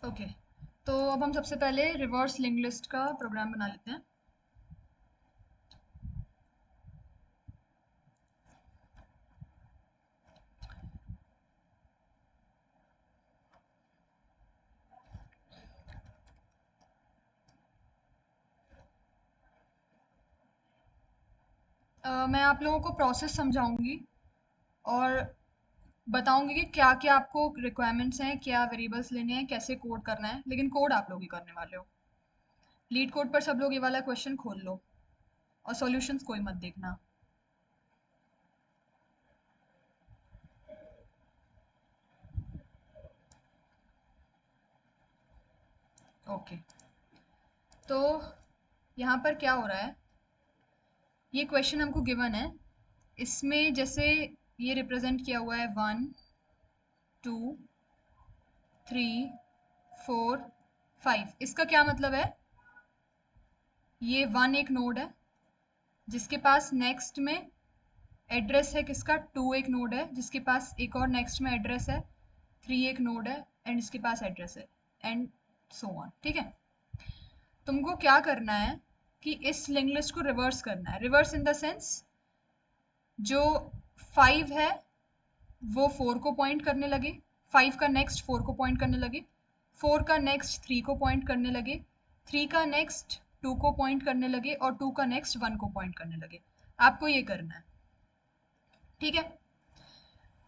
Okay, तो अब हम सबसे पहले रिवर्स लिंक लिस्ट का प्रोग्राम बना लेते हैं। मैं आप लोगों को प्रोसेस समझाऊंगी और बताऊंगी कि क्या क्या आपको रिक्वायरमेंट्स हैं, क्या वेरिएबल्स लेने हैं, कैसे कोड करना है, लेकिन कोड आप लोग ही करने वाले हो। लीड कोड पर सब लोग ये वाला क्वेश्चन खोल लो और सॉल्यूशंस कोई मत देखना। ओके, तो यहाँ पर क्या हो रहा है, ये क्वेश्चन हमको गिवन है। इसमें जैसे ये रिप्रेजेंट किया हुआ है 1 2 3 4 5। इसका क्या मतलब है, ये 1 एक नोड है जिसके पास नेक्स्ट में एड्रेस है किसका, 2 एक नोड है जिसके पास एक और नेक्स्ट में एड्रेस है, 3 एक नोड है एंड इसके पास एड्रेस है, एंड सो ऑन। ठीक है, तुमको क्या करना है कि इस लिंक लिस्ट को रिवर्स करना है। रिवर्स इन द सेंस, जो 5 है वो 4 को पॉइंट करने लगे, 5 का नेक्स्ट 4 को पॉइंट करने लगे, 4 का नेक्स्ट 3 को पॉइंट करने लगे, 3 का नेक्स्ट 2 को पॉइंट करने लगे और 2 का नेक्स्ट 1 को पॉइंट करने लगे। आपको ये करना है, ठीक है।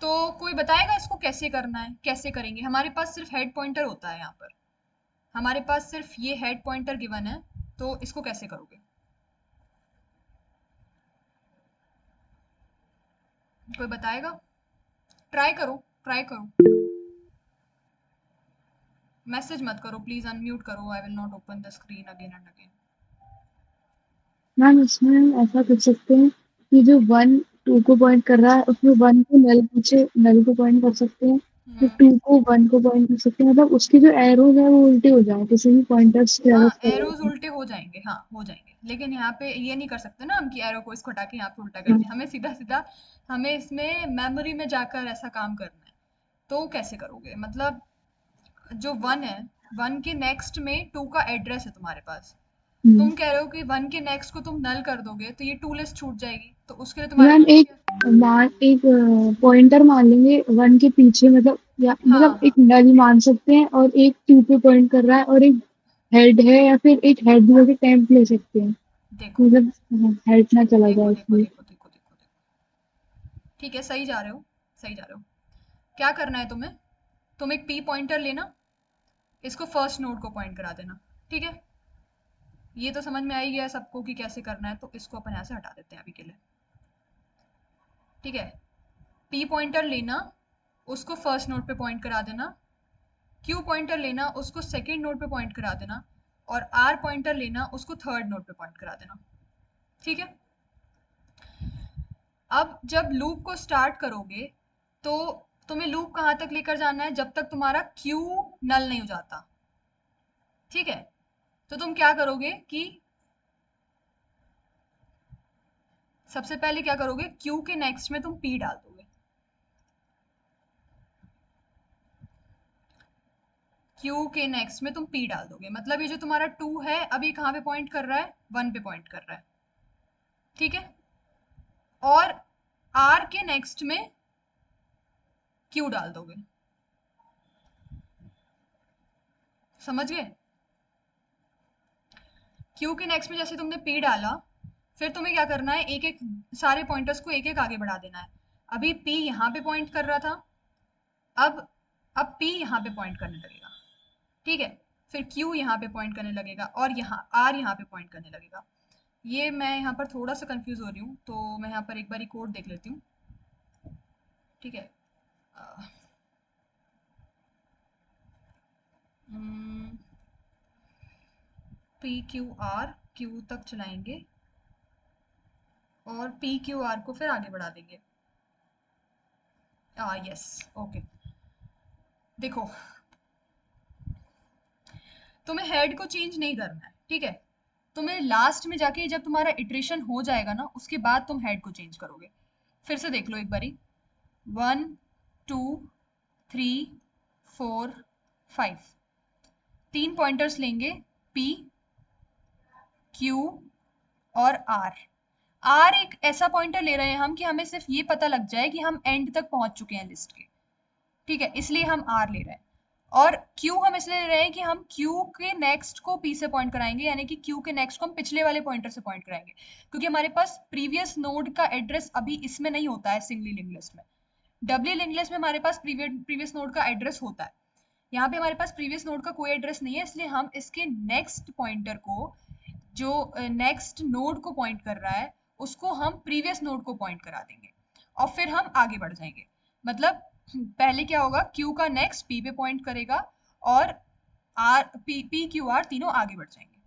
तो कोई बताएगा इसको कैसे करना है, कैसे करेंगे। हमारे पास सिर्फ हेड पॉइंटर होता है यहाँ पर, हमारे पास सिर्फ ये हेड पॉइंटर गिवन है, तो इसको कैसे करोगे, कोई बताएगा। ट्राई करो, ट्राई करो। मैसेज मत करो प्लीज, अनम्यूट करो। I will not open the screen again and again. Ma'am इसमें हम ऐसा कर सकते हैं कि जो 1 2 को पॉइंट कर रहा है उसमें 1 को नल पीछे नल को पॉइंट कर सकते हैं, फिर 2 को 1 को पॉइंट कर सकते हैं। मतलब उसकी जो एरोज है वो उल्टे हो जाए, किसी भी पॉइंटर्स के हाँ, एरोज कर एरोज रहे हैं। उल्टे हो जाएंगे, हाँ हो जाएंगे, लेकिन यहाँ पे ये नहीं कर सकते ना हम कि एरो को इसको हटा के यहाँ पे उल्टा कर दिया। हमें सीधा सीधा, हमें इसमें मेमोरी में जाकर ऐसा काम करना है। तो कैसे करोगे, मतलब जो 1 है, 1 के नेक्स्ट में 2 का एड्रेस है तुम्हारे पास। हम्म। तुम कह रहे हो कि 1 के नेक्स्ट को तुम नल कर दोगे तो ये 2 लिस्ट छूट जाएगी, तो उसके लिए तुम्हारे मैम पास क्या। एक पॉइंटर मान लेंगे 1 के पीछे, मतलब या हाँ मतलब एक हाँ, नल मान सकते हैं, और एक 2 पे पॉइंट कर रहा है और एक हेड है, या फिर एक हेड भी होके टेम्प ले सकते हैं, देखो मतलब हेड ना चला देखो जाए देखो इसलिए। देखो देखो देखो देखो, ठीक है, सही जा रहे हो, सही जा रहे हो। क्या करना है तुम्हें, तुम एक पी पॉइंटर लेना, इसको फर्स्ट नोड को पॉइंट करा देना। ठीक है, ये तो समझ में आ ही गया सबको कि कैसे करना है, तो इसको अपन यहाँ से हटा देते हैं अभी के लिए। ठीक है, पी पॉइंटर लेना, उसको फर्स्ट नोड पे पॉइंट करा देना। क्यू पॉइंटर लेना, उसको सेकेंड नोड पे पॉइंट करा देना। और आर पॉइंटर लेना, उसको थर्ड नोड पे पॉइंट करा देना। ठीक है, अब जब लूप को स्टार्ट करोगे तो तुम्हें लूप कहाँ तक लेकर जाना है, जब तक तुम्हारा क्यू नल नहीं हो जाता। ठीक है, तो तुम क्या करोगे कि सबसे पहले क्या करोगे, क्यू के नेक्स्ट में तुम पी डाल दोगे। क्यू के नेक्स्ट में तुम पी डाल दोगे, मतलब ये जो तुम्हारा 2 है अभी कहाँ पे पॉइंट कर रहा है, 1 पे पॉइंट कर रहा है। ठीक है, और आर के नेक्स्ट में क्यू डाल दोगे। समझ गए, क्यू के नेक्स्ट में जैसे तुमने पी डाला, फिर तुम्हें क्या करना है, एक एक सारे पॉइंटर्स को एक एक आगे बढ़ा देना है। अभी पी यहाँ पे पॉइंट कर रहा था, अब अब पी यहाँ पे पॉइंट करने लगेगा। ठीक है, फिर क्यू यहाँ पे पॉइंट करने लगेगा और यहाँ आर यहाँ पे पॉइंट करने लगेगा। ये मैं यहाँ पर थोड़ा सा कंफ्यूज हो रही हूँ, तो मैं यहाँ पर एक बार कोड देख लेती हूँ। ठीक है, पी क्यू आर, क्यू तक चलाएंगे और पी क्यू आर को फिर आगे बढ़ा देंगे। Yes, okay. देखो, तुम्हें हेड को चेंज नहीं करना है, ठीक है। तुम्हें लास्ट में जाके जब तुम्हारा इटरेशन हो जाएगा ना, उसके बाद तुम हेड को चेंज करोगे। फिर से देख लो एक बारी, 1 2 3 4 5। 3 पॉइंटर्स लेंगे, P, Q और R। R एक ऐसा पॉइंटर ले रहे हैं हम कि हमें सिर्फ ये पता लग जाए कि हम एंड तक पहुंच चुके हैं लिस्ट के, ठीक है, इसलिए हम R ले रहे हैं। और Q हम इसलिए ले रहे हैं कि हम Q के नेक्स्ट को P से पॉइंट कराएंगे, यानी कि Q के नेक्स्ट को हम पिछले वाले पॉइंटर से पॉइंट कराएंगे, क्योंकि हमारे पास प्रीवियस नोड का एड्रेस अभी इसमें नहीं होता है सिंगली लिंक लिस्ट में। डबली लिंक लिस्ट में हमारे पास प्रीवियस नोड का एड्रेस होता है, यहाँ पे हमारे पास प्रीवियस नोड का कोई एड्रेस नहीं है, इसलिए हम इसके नेक्स्ट पॉइंटर को, जो नेक्स्ट नोड को पॉइंट कर रहा है, उसको हम प्रीवियस नोड को पॉइंट करा देंगे और फिर हम आगे बढ़ जाएंगे। मतलब पहले क्या होगा, Q का नेक्स्ट P पे पॉइंट करेगा और R, P, Q, R तीनों आगे बढ़ जाएंगे,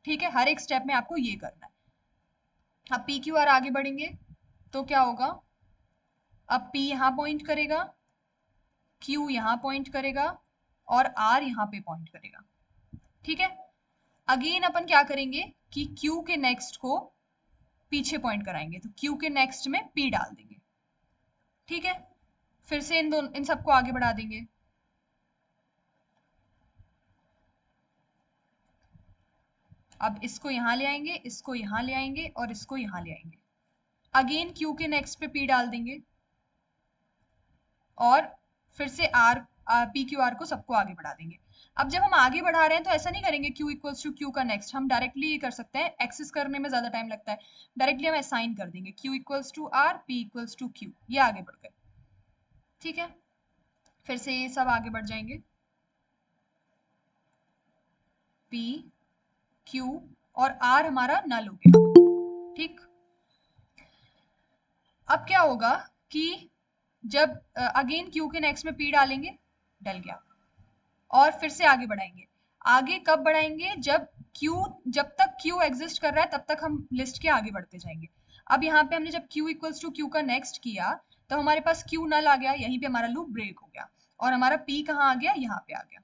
ठीक है। हर एक स्टेप में आपको ये करना है। अब P, Q, R आगे बढ़ेंगे तो क्या होगा, अब P यहाँ पॉइंट करेगा, Q यहाँ पॉइंट करेगा और R यहाँ पे पॉइंट करेगा, ठीक है। अगेन अपन क्या करेंगे कि Q के नेक्स्ट को पीछे पॉइंट कराएंगे, तो Q के नेक्स्ट में P डाल देंगे, ठीक है। फिर से इन सबको आगे बढ़ा देंगे। अब इसको यहाँ ले आएंगे, इसको यहाँ ले आएंगे और इसको यहाँ ले आएंगे। अगेन Q के नेक्स्ट पे P डाल देंगे और फिर से P, Q, R को सबको आगे बढ़ा देंगे। अब जब हम आगे बढ़ा रहे हैं तो ऐसा नहीं करेंगे Q इक्वल्स टू Q का नेक्स्ट, हम डायरेक्टली ये कर सकते हैं, एक्सेस करने में ज्यादा टाइम लगता है, डायरेक्टली हम असाइन कर देंगे Q equals to R, P equals to Q, ये आगे बढ़ गए, ठीक है। फिर से ये सब आगे बढ़ जाएंगे, P, Q और R हमारा नल हो गया, ठीक। अब क्या होगा कि जब अगेन Q के नेक्स्ट में P डालेंगे, डल गया, और फिर से आगे बढ़ाएंगे। आगे कब बढ़ाएंगे, जब तक Q एग्जिस्ट कर रहा है तब तक हम लिस्ट के आगे बढ़ते जाएंगे। अब यहाँ पे हमने जब Q इक्वल्स टू Q का नेक्स्ट किया तो हमारे पास Q नल आ गया, यहीं पे हमारा लूप ब्रेक हो गया और हमारा P कहाँ आ गया, यहाँ पे आ गया,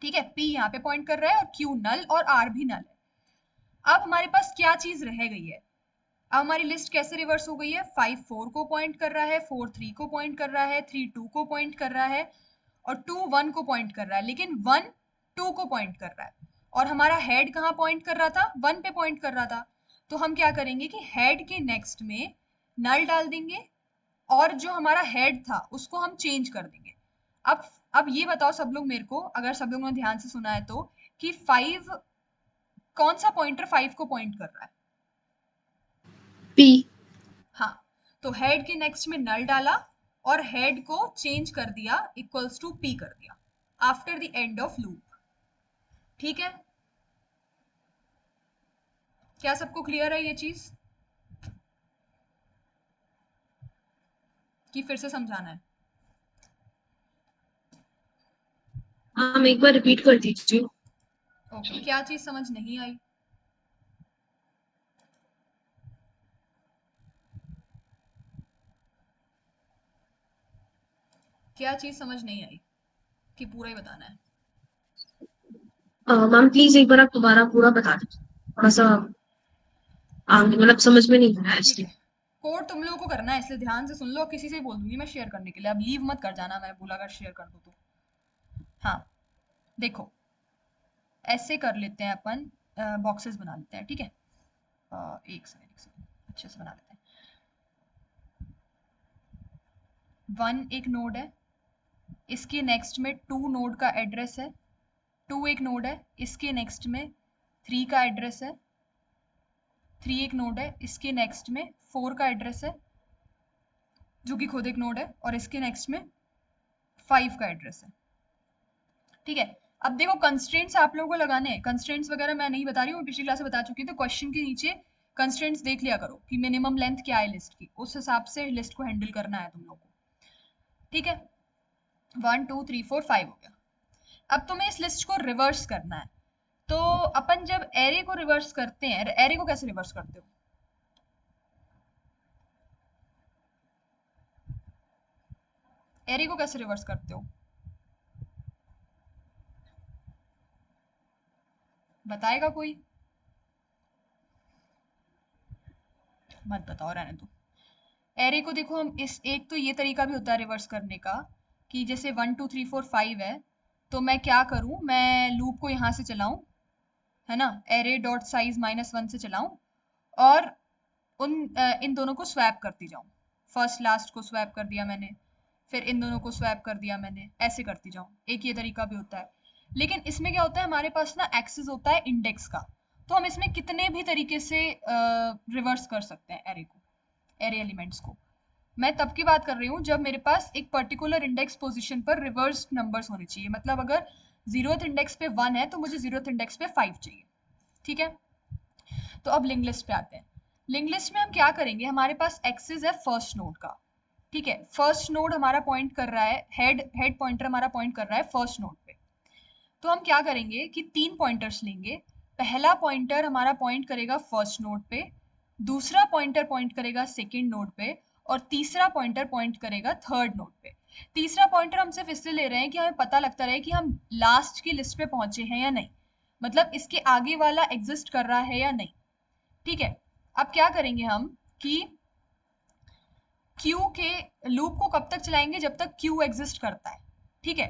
ठीक है। P यहाँ पे पॉइंट कर रहा है और Q नल और R भी नल है। अब हमारे पास क्या चीज रह गई है, अब हमारी लिस्ट कैसे रिवर्स हो गई है, 5 4 को पॉइंट कर रहा है, 4 3 को पॉइंट कर रहा है, 3 2 को पॉइंट कर रहा है और 2 1 को पॉइंट कर रहा है, लेकिन 1 2 को पॉइंट कर रहा है और हमारा हेड कहाँ पॉइंट कर रहा था, 1 पे पॉइंट कर रहा था। तो हम क्या करेंगे कि हेड के नेक्स्ट में नल डाल देंगे और जो हमारा हेड था उसको हम चेंज कर देंगे। अब ये बताओ सब लोग मेरे को, अगर सब लोगों ने ध्यान से सुना है तो, कि 5 कौन सा पॉइंटर 5 को पॉइंट कर रहा है, P। हाँ, तो हेड के नेक्स्ट में नल डाला और हेड को चेंज कर दिया, इक्वल्स टू P कर दिया after the end of loop, ठीक है। क्या सबको क्लियर है ये चीज, कि फिर से समझाना है? हम एक बार रिपीट कर दीजिए। ओके, क्या चीज समझ नहीं आई? क्या चीज समझ नहीं आई कि पूरा ही बताना है? मैम प्लीज एक बार आप दोबारा पूरा बता दीजिए, थोड़ा सा मतलब समझ में नहीं आया ठीक इसलिए। है, कोड तुम लोगों को करना है इसलिए ध्यान से सुन लो, किसी से ही बोल दूंगी मैं शेयर करने के लिए, अब लीव मत कर जाना, मैं बोला अगर शेयर कर दो तो। हाँ, देखो ऐसे कर लेते हैं अपन, बॉक्सेस बना लेते हैं, ठीक है। एक सेकंड अच्छे से बना लेते हैं। 1 एक नोड है, इसके नेक्स्ट में 2 नोड का एड्रेस है, 2 एक नोड है, इसके नेक्स्ट में 3 का एड्रेस है, 3 एक नोड है, इसके नेक्स्ट में 4 का एड्रेस है जो कि खुद एक नोड है, और इसके नेक्स्ट में 5 का एड्रेस है, ठीक है। अब देखो कंस्ट्रेंट्स आप लोगों को लगाने हैं, कंस्ट्रेंट्स वगैरह मैं नहीं बता रही हूँ, पिछली क्लास में बता चुकी हूँ, तो क्वेश्चन के नीचे कंस्ट्रेंट्स देख लिया करो कि मिनिमम लेंथ क्या है लिस्ट की, उस हिसाब से लिस्ट को हैंडल करना है तुम लोग को, ठीक है। 1 2 3 4 5 हो गया। अब तुम्हें इस लिस्ट को रिवर्स करना है, तो अपन जब एरे को रिवर्स करते हैं, एरे को कैसे रिवर्स करते हो? एरे को कैसे रिवर्स करते हो, बताएगा कोई? मत बताओ, रहने दो। एरे को देखो हम इस, एक तो ये तरीका भी होता है रिवर्स करने का कि जैसे 1 2 3 4 5 है, तो मैं क्या करूं, मैं लूप को यहाँ से चलाऊं, है ना, एरे डॉट साइज -1 से चलाऊं, और इन दोनों को स्वैप करती जाऊं। फर्स्ट लास्ट को स्वैप कर दिया मैंने, फिर इन दोनों को स्वैप कर दिया मैंने, ऐसे करती जाऊं। एक ये तरीका भी होता है। लेकिन इसमें क्या होता है, हमारे पास ना एक्सेस होता है इंडेक्स का, तो हम इसमें कितने भी तरीके से रिवर्स कर सकते हैं एरे को, एरे एलिमेंट्स को। मैं तब की बात कर रही हूँ जब मेरे पास एक पर्टिकुलर इंडेक्स पोजीशन पर रिवर्स नंबर्स होने चाहिए। मतलब अगर 0th इंडेक्स पे 1 है तो मुझे 0th इंडेक्स पे 5 चाहिए। ठीक है, तो अब लिंक लिस्ट पे आते हैं। लिंक लिस्ट में हम क्या करेंगे, हमारे पास एक्सेस है फर्स्ट नोड का। ठीक है, फर्स्ट नोड हमारा पॉइंट कर रहा है, हेड पॉइंटर हमारा पॉइंट कर रहा है फर्स्ट नोड पे। तो हम क्या करेंगे कि 3 पॉइंटर्स लेंगे। पहला पॉइंटर हमारा पॉइंट करेगा फर्स्ट नोड पे, दूसरा पॉइंटर पॉइंट करेगा सेकेंड नोड पे, और तीसरा पॉइंटर पॉइंट करेगा थर्ड नोड पे। तीसरा पॉइंटर हम सिर्फ इसलिए ले रहे हैं कि हमें पता लगता रहे कि हम लास्ट की लिस्ट पे पहुंचे हैं या नहीं, मतलब इसके आगे वाला एग्जिस्ट कर रहा है या नहीं। ठीक है, अब क्या करेंगे हम कि क्यू के लूप को कब तक चलाएंगे, जब तक क्यू एग्जिस्ट करता है। ठीक है,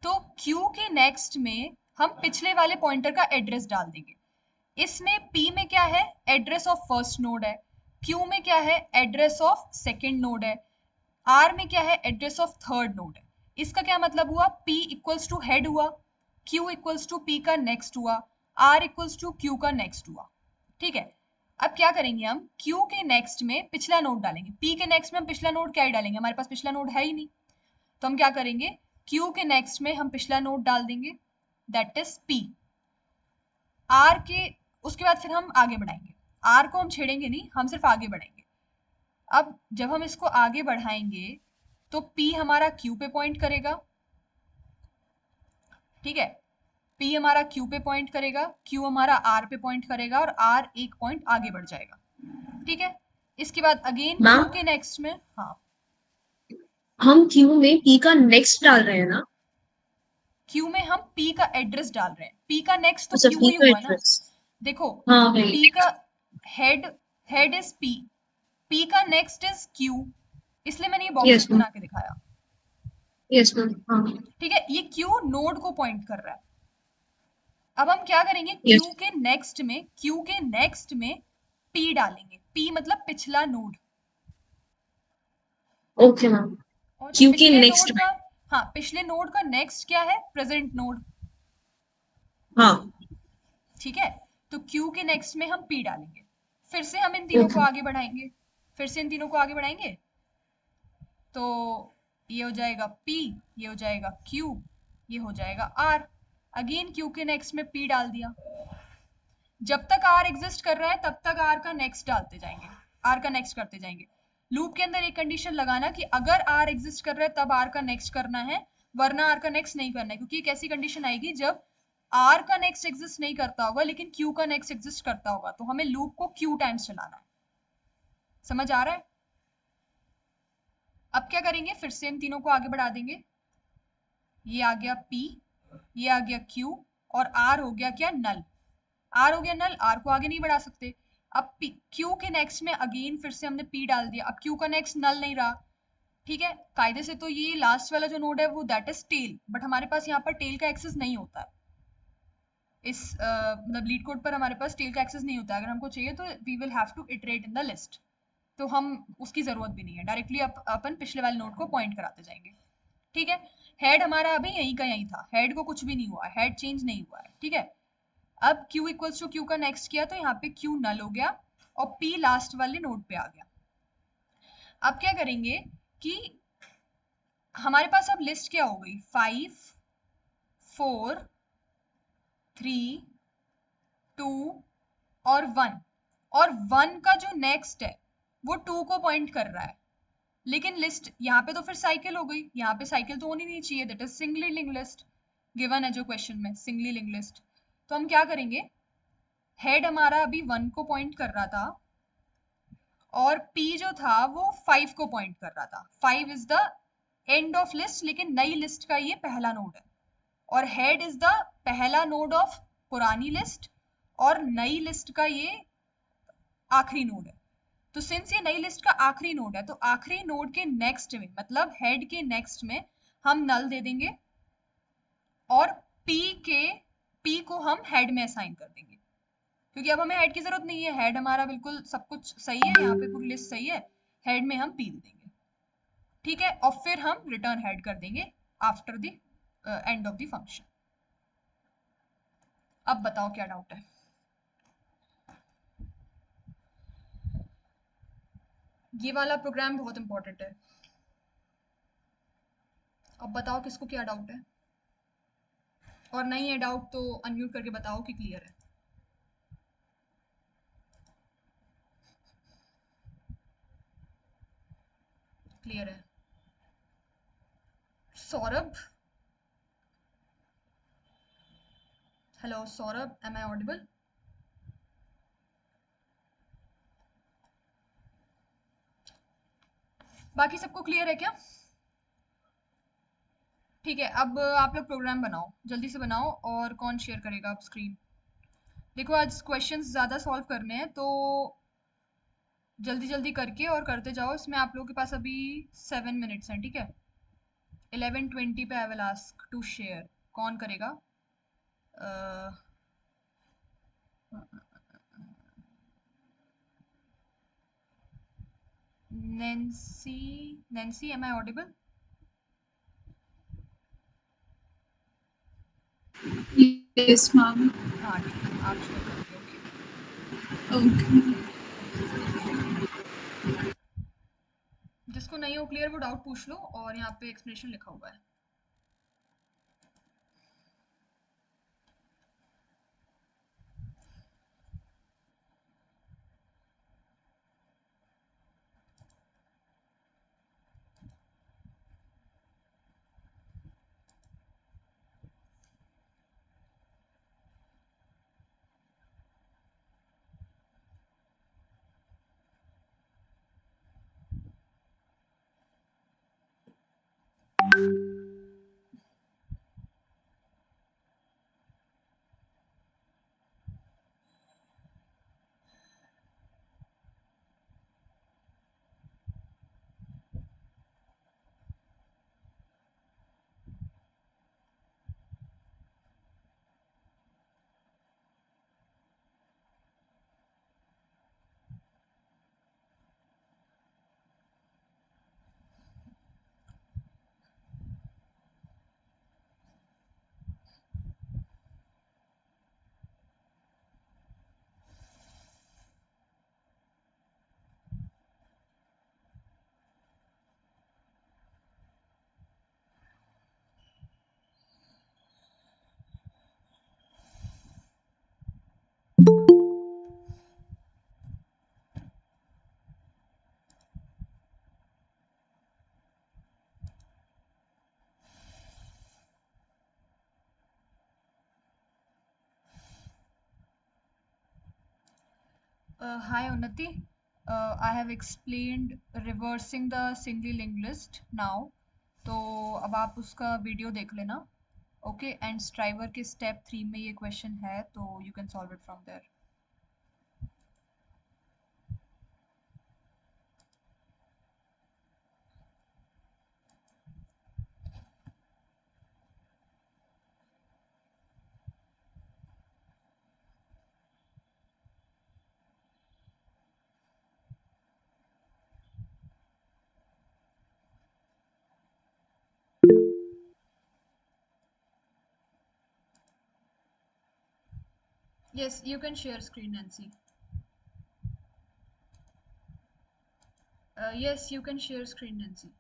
तो क्यू के नेक्स्ट में हम पिछले वाले पॉइंटर का एड्रेस डाल देंगे। इसमें पी में क्या है, एड्रेस ऑफ फर्स्ट नोड है, क्यू में क्या है, एड्रेस ऑफ सेकेंड नोड है, आर में क्या है, एड्रेस ऑफ थर्ड नोड है। इसका क्या मतलब हुआ, पी इक्वल्स टू हेड हुआ, क्यू इक्वल्स टू पी का नेक्स्ट हुआ, आर इक्वल्स टू क्यू का नेक्स्ट हुआ। ठीक है, अब क्या करेंगे हम, क्यू के नेक्स्ट में पिछला नोड डालेंगे, पी के नेक्स्ट में हम पिछला नोड क्या ही डालेंगे, हमारे पास पिछला नोड है ही नहीं। तो हम क्या करेंगे, क्यू के नेक्स्ट में हम पिछला नोड डाल देंगे, दैट इज पी। आर के उसके बाद फिर हम आगे बढ़ाएंगे, आर को हम छेड़ेंगे नहीं, हम सिर्फ आगे बढ़ेंगे। अब जब हम इसको आगे बढ़ाएंगे तो पी हमारा क्यू पे पॉइंट करेगा। ठीक है, पी हमारा क्यू पे पॉइंट करेगा, क्यू हमारा आर पे पॉइंट करेगा, और आर एक पॉइंट आगे बढ़ जाएगा। ठीक है, इसके बाद अगेन क्यू मैम के नेक्स्ट में, हाँ, हम क्यू में पी का नेक्स्ट डाल रहे हैं ना? क्यू में हम पी का एड्रेस डाल रहे हैं, पी का नेक्स्ट तो अच्छा, क्यू पी ही का हुआ ना। एड्रेस। देखो, हाँ भाई। पी का head, head is P, P का नेक्स्ट इज क्यू, इसलिए मैंने ये बॉक्सेस यस मैम। बना के दिखाया। Yes ma'am. हाँ। ठीक है, ये क्यू नोड को पॉइंट कर रहा है। अब हम क्या करेंगे, यस। क्यू के नेक्स्ट में पी डालेंगे, पी मतलब पिछला नोड, ओके मैम। और क्यू की पिछले नोड नेक्स्ट में। का, हाँ, पिछले नोड का नेक्स्ट क्या है, प्रेजेंट नोड। हाँ। ठीक है, तो क्यू के नेक्स्ट में हम पी डालेंगे, फिर से हम इन तीनों को ओके। आगे बढ़ाएंगे, फिर से इन तीनों को आगे बढ़ाएंगे, तो ये हो जाएगा P, ये हो जाएगा Q, ये हो जाएगा R। अगेन Q के नेक्स्ट में P डाल दिया। जब तक R एग्जिस्ट कर रहा है तब तक R का नेक्स्ट डालते जाएंगे, R का नेक्स्ट करते जाएंगे। लूप के अंदर एक कंडीशन लगाना कि अगर R एग्जिस्ट कर रहा है तब R का नेक्स्ट करना है, वरना R का नेक्स्ट नहीं करना है, क्योंकि एक ऐसी कंडीशन आएगी जब R का नेक्स्ट एग्जिस्ट नहीं करता होगा लेकिन Q का नेक्स्ट एग्जिस्ट करता होगा, तो हमें लूप को Q टाइम्स चलाना है। समझ आ रहा है? अब क्या करेंगे, फिर से इन तीनों को आगे बढ़ा देंगे। ये आ गया P, ये आ गया Q, और R हो गया क्या, नल। R हो गया नल, R को आगे नहीं बढ़ा सकते। अब Q के नेक्स्ट में अगेन फिर से हमने P डाल दिया, अब Q का नेक्स्ट नल नहीं रहा। ठीक है, कायदे से तो ये लास्ट वाला जो नोड है वो दैट इज टेल, बट हमारे पास यहाँ पर टेल का एक्सेस नहीं होता है। इस मतलब लीड कोड पर हमारे पास टेल का एक्सेस नहीं होता है। अगर हमको चाहिए तो we will have to iterate in the list, तो हम उसकी जरूरत भी नहीं है, डायरेक्टली अपन पिछले वाले नोड को पॉइंट कराते जाएंगे। ठीक है, हेड हमारा अभी यहीं का यहीं था, हेड को कुछ भी नहीं हुआ, हेड चेंज नहीं हुआ है। ठीक है, अब Q इक्वल्स टू Q का नेक्स्ट किया तो यहाँ पे Q नल हो गया और P लास्ट वाले नोड पे आ गया। अब क्या करेंगे कि हमारे पास अब लिस्ट क्या हो गई, 5 4 3 2 और 1, और 1 का जो नेक्स्ट है वो 2 को पॉइंट कर रहा है। लेकिन लिस्ट यहाँ पे तो फिर साइकिल हो गई, यहाँ पे साइकिल तो होनी नहीं चाहिए, that is singly link list, given है जो क्वेश्चन में, सिंगली लिंक लिस्ट। तो हम क्या करेंगे, हेड हमारा अभी 1 को पॉइंट कर रहा था और P जो था वो 5 को पॉइंट कर रहा था। 5 is the end of list, लेकिन नई लिस्ट का ये पहला नोड है, और हेड इज द पहला नोड ऑफ पुरानी लिस्ट और नई लिस्ट का ये आखिरी नोड है। तो सिंस ये नई लिस्ट का आखिरी नोड है तो आखिरी नोड के नेक्स्ट में, मतलब हेड के नेक्स्ट में हम नल दे देंगे, को हम हेड में असाइन कर देंगे, क्योंकि अब हमें हेड की जरूरत नहीं है, हेड हमारा बिल्कुल सब कुछ सही है, यहाँ पे पूरी लिस्ट सही है, हेड में हम पी देंगे, ठीक है। और फिर हम रिटर्न हेड कर देंगे after the end of the function. अब बताओ क्या डाउट है। ये वाला प्रोग्राम बहुत इंपॉर्टेंट है। अब बताओ किसको क्या डाउट है, और नहीं है डाउट तो अनम्यूट करके बताओ कि क्लियर है। क्लियर है। Saurabh, hello Saurabh, am I audible? बाकी सबको क्लियर है क्या? ठीक है, अब आप लोग प्रोग्राम बनाओ, जल्दी से बनाओ। और कौन शेयर करेगा अब स्क्रीन? देखो आज क्वेश्चंस ज़्यादा सॉल्व करने हैं, तो जल्दी जल्दी करके और करते जाओ। इसमें आप लोगों के पास अभी 7 मिनट्स हैं, ठीक है। 11:20 पे I will ask to share. कौन करेगा? Nancy, Nancy am I audible? Yes ma'am. हाँ ठीक है, आप शेयर करोगे, ओके। ओके। जिसको नहीं हो क्लियर वो डाउट पूछ लो, और यहाँ पे एक्सप्लेनेशन लिखा हुआ है। Hi Unnati, I have explained reversing the singly linked list now, तो अब आप उसका वीडियो देख लेना, ओके। एंड स्ट्राइवर के स्टेप 3 में ये क्वेश्चन है, तो you can solve it from there. Yes, you can share screen, Nancy. Yes, you can share screen, Nancy.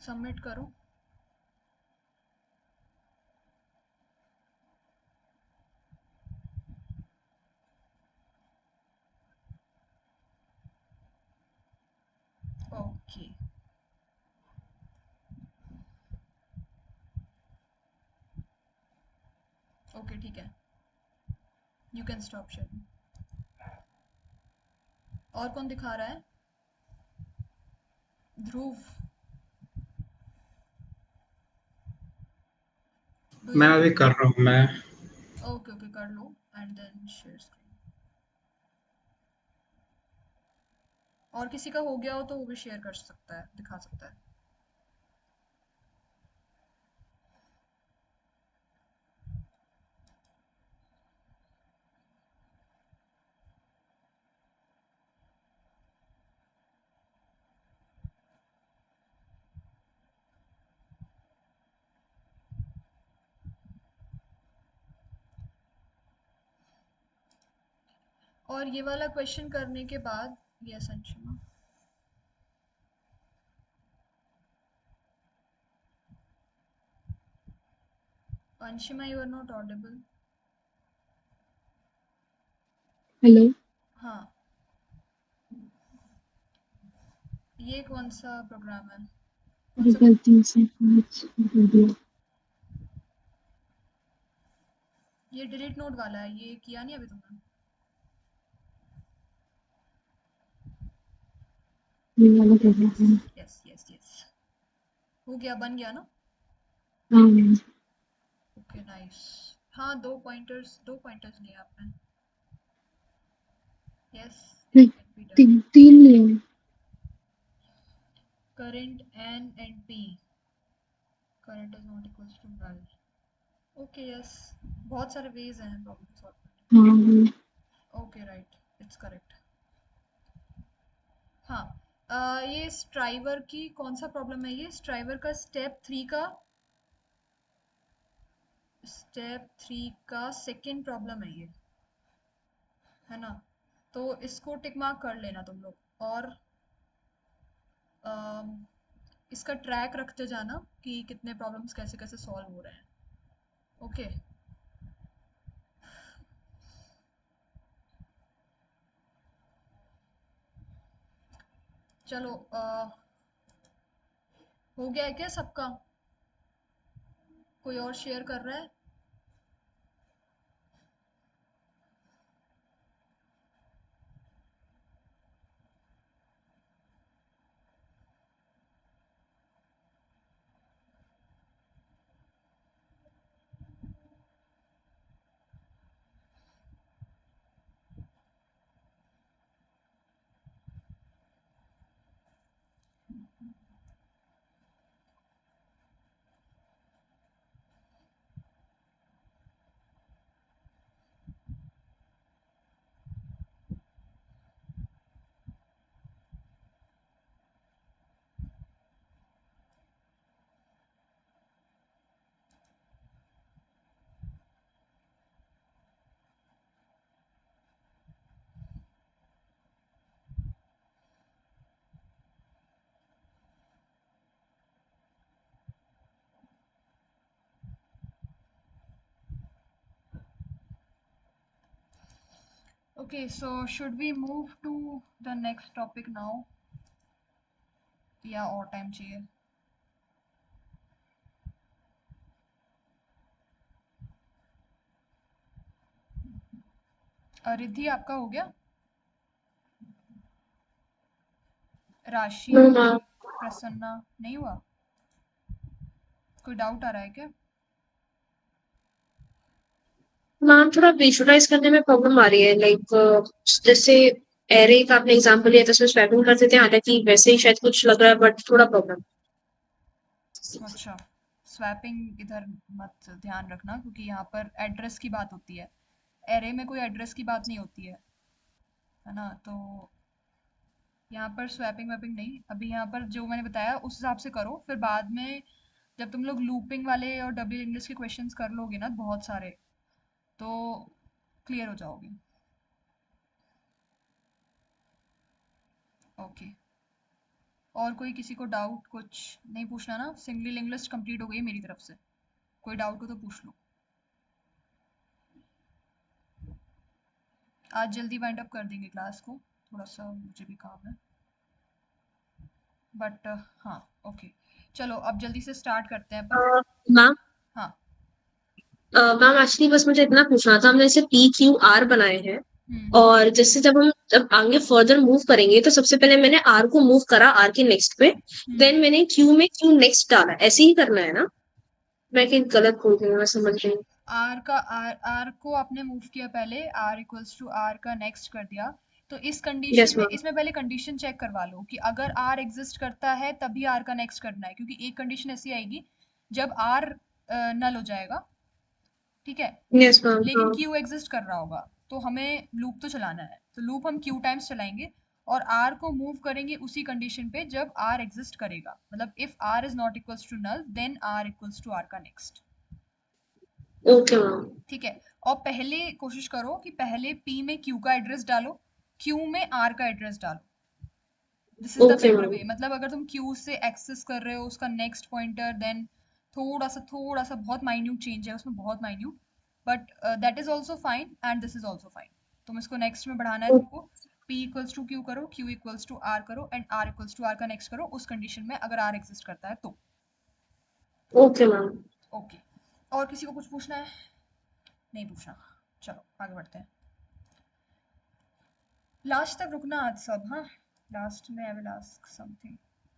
Submit करो। ओके, ओके ठीक है, यू कैन स्टॉप शेयरिंग। और कौन दिखा रहा है? ध्रुव, मैं अभी कर रहा हूँ मैं। ओके ओके कर लो एंड देन शेयर स्क्रीन। और किसी का हो गया हो तो वो भी शेयर कर सकता है, दिखा सकता है। और ये वाला क्वेश्चन करने के बाद, yes Anshuma, Anshuma you are not audible. Hello. हाँ, ये कौन सा प्रोग्राम है? कौन सा? गलती से कुछ कर दिया। ये डिलीट नोट वाला है, ये किया नहीं अभी तुमने? ये वाला कर रहा था। यस यस यस, हो गया, बन गया ना? हाँ मैम। Okay nice. हाँ, दो पॉइंटर्स लिए आपने। Yes, it can be done. तीन लिए। Current N and P, current is not equals to null. Okay yes, बहुत सारे वेज हैं प्रॉब्लम सॉल्व करने हाँ वो। के। Okay right, it's correct. हाँ, ये स्ट्राइवर की कौन सा प्रॉब्लम है? ये स्ट्राइवर का स्टेप 3 का सेकंड प्रॉब्लम है ये, है ना? तो इसको टिक मार्क कर लेना तुम लोग, और अम, इसका ट्रैक रखते जाना कि कितने प्रॉब्लम्स कैसे कैसे सॉल्व हो रहे हैं। ओके, चलो हो गया है क्या सबका? कोई और शेयर कर रहा है? Okay, so should we move to the next topic now? या और टाइम चाहिए? रिद्धि आपका हो गया? राशि, नो मैम। प्रसन्ना नहीं हुआ? कोई डाउट आ रहा है क्या? मैम थोड़ा विजुअलाइज करने में प्रॉब्लम आ रही है, लाइक जैसे एरे का आपने एग्जांपल लिया था, उसमें स्वैपिंग करते थे, हालांकि वैसे ही शायद कुछ लग रहा है, बट थोड़ा प्रॉब्लम। अच्छा, स्वैपिंग इधर मत ध्यान रखना, क्योंकि यहाँ पर एड्रेस की बात होती है। एरे में कोई एड्रेस की बात नहीं होती है ना? तो यहाँ पर स्वैपिंग वैपिंग नहीं। अभी यहाँ पर जो मैंने बताया उस हिसाब से करो, फिर बाद में जब तुम लोग लूपिंग वाले और डब्ल्यू इंग्लिश के क्वेश्चंस कर लोगे ना बहुत सारे, तो क्लियर हो जाओगे। ओके, और कोई किसी को डाउट कुछ नहीं पूछना ना? सिंगल इंग्लिश कंप्लीट हो गई मेरी तरफ से, कोई डाउट हो तो पूछ लो। आज जल्दी वाइंड अप कर देंगे क्लास को, थोड़ा सा मुझे भी काम है, बट हाँ ओके। चलो अब जल्दी से स्टार्ट करते हैं अपन। मैम हाँ। मैम एक्चुअली बस मुझे इतना पूछना था, हमने जैसे पी क्यू आर बनाए हैं, हम्म और जैसे जब आगे फर्दर मूव करेंगे तो सबसे पहले मैंने आर को मूव करा आर के नेक्स्ट पे, हम्म देन मैंने क्यू में क्यू नेक्स्ट डाला, ऐसे ही करना है ना? मैं कहीं गलत बोल रही हूँ, मैं समझ रही हूँ। आर का आर को आपने मूव किया पहले, आर इक्वल्स टू आर का नेक्स्ट कर दिया। तो इस कंडीशन यस में, मैम। इसमें पहले कंडीशन चेक करवा लो कि अगर आर एग्जिस्ट करता है तभी आर का नेक्स्ट करना है, क्योंकि एक कंडीशन ऐसी आएगी जब आर नल हो जाएगा, ठीक है, यस मैम, लेकिन हाँ। क्यू एग्जिस्ट कर रहा होगा, तो हमें लूप तो चलाना है, तो लूप हम क्यू टाइम्स चलाएंगे और आर को मूव करेंगे उसी कंडीशन पे जब आर एग्जिस्ट करेगा, मतलब if R is not equals to null then R equals to R का नेक्स्ट। Okay ma'am. ठीक है, और पहले कोशिश करो कि पहले P में Q का एड्रेस डालो, Q में R का एड्रेस डालो। This is the okay better ma'am. वे, मतलब अगर तुम Q से एक्सेस कर रहे हो उसका नेक्स्ट पॉइंटर, देन थोड़ा सा बहुत माइन्यूट चेंज है उसमें, बहुत minute, but that is also fine and this is also fine. तुम इसको नेक्स्ट में बढ़ाना है तुमको, P इक्वल्स टू Q करो, Q इक्वल्स टू R करो and R equals to R का नेक्स्ट करो उस कंडीशन में अगर R एग्जिस्ट करता है तो। Okay ma'am. ओके, और किसी को कुछ पूछना है? नहीं पूछना, चलो आगे बढ़ते हैं। लास्ट तक रुकना आज सब, हाँ, लास्ट में I will ask something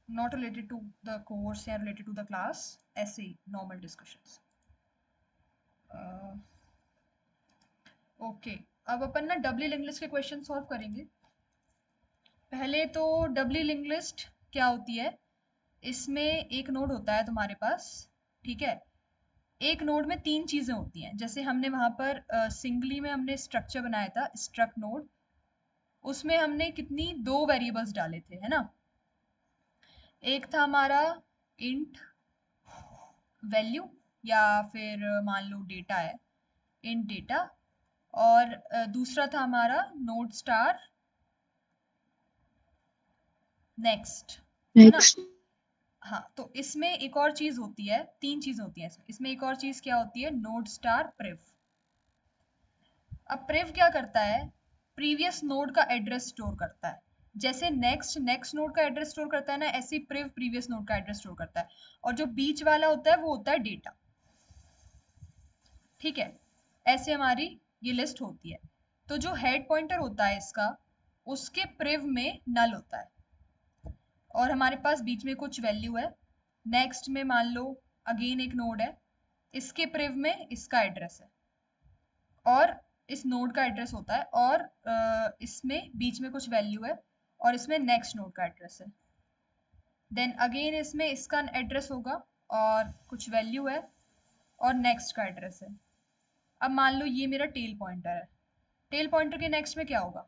not related to the course या रिलेटेड टू द क्लास, ऐसे ही नॉर्मल डिस्कशंस। ओके, अब अपन ना डबली लिंक लिस्ट के क्वेश्चन सॉल्व करेंगे। पहले तो डबली लिंक लिस्ट क्या होती है, इसमें एक नोड होता है तुम्हारे पास, ठीक है, एक नोड में तीन चीजें होती हैं, जैसे हमने वहां पर सिंगली में हमने स्ट्रक्चर बनाया था स्ट्रक्ट नोड, उसमें हमने कितनी दो वेरिएबल्स डाले थे, है ना। एक था हमारा इंट वैल्यू या फिर मान लो डेटा है, इंट डेटा, और दूसरा था हमारा नोड स्टार नेक्स्ट, है ना। नेक्स्ट। हाँ, तो इसमें एक और चीज होती है, तीन चीजें होती हैं इसमें एक और चीज क्या होती है, नोड स्टार प्रिव। अब प्रिव क्या करता है, प्रीवियस नोड का एड्रेस स्टोर करता है, जैसे नेक्स्ट नेक्स्ट नोड का एड्रेस स्टोर करता है ना, ऐसे ही प्रिव प्रीवियस नोड का एड्रेस स्टोर करता है, और जो बीच वाला होता है वो होता है डेटा, ठीक है। ऐसे हमारी ये लिस्ट होती है। तो जो हेड पॉइंटर होता है इसका, उसके प्रिव में नल होता है, और हमारे पास बीच में कुछ वैल्यू है, नेक्स्ट में मान लो अगेन एक नोड है, इसके प्रिव में इसका एड्रेस है और इस नोड का एड्रेस होता है, और इसमें बीच में कुछ वैल्यू है और इसमें नेक्स्ट नोड का एड्रेस है, देन अगेन इसमें इसका एड्रेस होगा और कुछ वैल्यू है और नेक्स्ट का एड्रेस है। अब मान लो ये मेरा टेल पॉइंटर है, टेल पॉइंटर के नेक्स्ट में क्या होगा,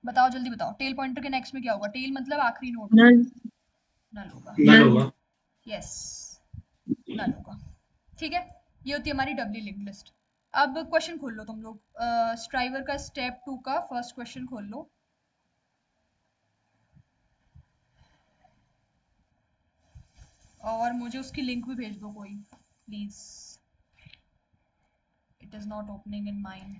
बताओ जल्दी बताओ, टेल पॉइंटर के नेक्स्ट में क्या होगा, टेल मतलब आखिरी नोड होगा, नल। नल होगा, नल होगा। यस, नल होगा, ठीक है। ये होती है हमारी डबली लिंक लिस्ट। अब क्वेश्चन खोल लो तुम लोग, स्ट्राइवर का स्टेप 2 का फर्स्ट क्वेश्चन खोल लो, और मुझे उसकी लिंक भी भेज दो कोई, please, it is not opening in mind,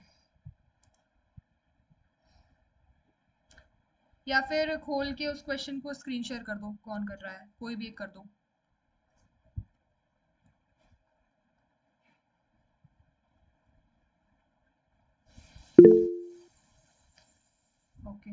या फिर खोल के उस क्वेश्चन को स्क्रीन शेयर कर दो, कौन कर रहा है, कोई भी एक कर दो। Okay,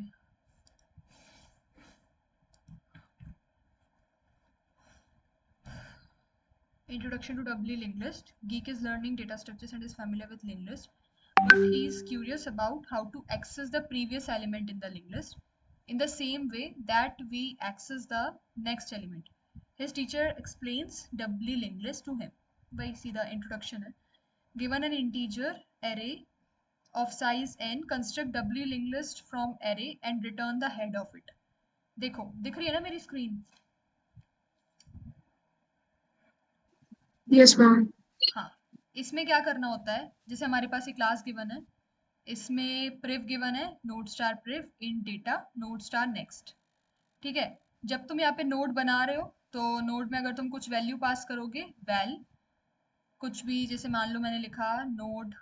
Introduction to doubly linked list. Geek is learning data structures and is familiar with linked list, but he is curious about how to access the previous element in the linked list in the same way that we access the next element. His teacher explains doubly linked list to him. By see the introduction है. Given an integer array of size n, construct doubly linked list from array and return the head of it. देखो दिख रही है ना मेरी screen? Yes ma'am. हाँ, इसमें क्या करना होता है, जैसे हमारे पास एक क्लास गिवन है, इसमें प्रिव गिवन है, नोड स्टार प्रिव इन डेटा नोड स्टार नेक्स्ट, ठीक है। जब तुम यहाँ पे नोड बना रहे हो तो नोड में अगर तुम कुछ वैल्यू पास करोगे, वैल कुछ भी, जैसे मान लो मैंने लिखा नोड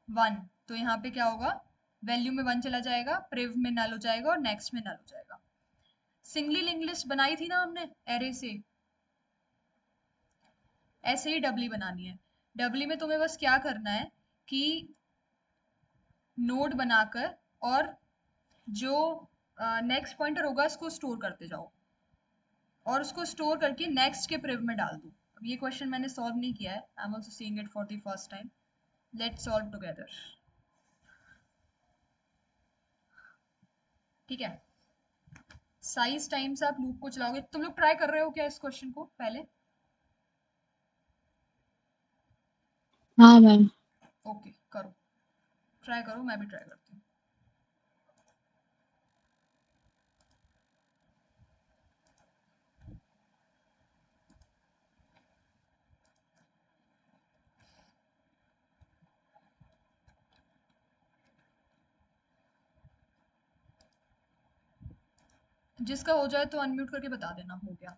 1, तो यहाँ पे क्या होगा, वैल्यू में 1 चला जाएगा, प्रिव में नल हो जाएगा और नेक्स्ट में नल हो जाएगा। सिंगली लिंक लिस्ट बनाई थी ना हमने एरे से, ऐसे ही डबली बनानी है। डबली में तुम्हें बस क्या करना है कि नोड बनाकर और जो नेक्स्ट पॉइंटर होगा इसको स्टोर करते जाओ, और उसको स्टोर करके नेक्स्ट के priv में डाल दूँ। अब ये क्वेश्चन मैंने सॉल्व नहीं किया है, I am also seeing it for the first time. Let's solve together. ठीक है, साइज टाइम्स आप लूप को चलाओगे। तुम लोग ट्राई कर रहे हो क्या इस क्वेश्चन को पहले? हाँ मैम। ओके, करो, ट्राई करो, मैं भी ट्राई करती हूँ। जिसका हो जाए तो अनम्यूट करके बता देना हो गया।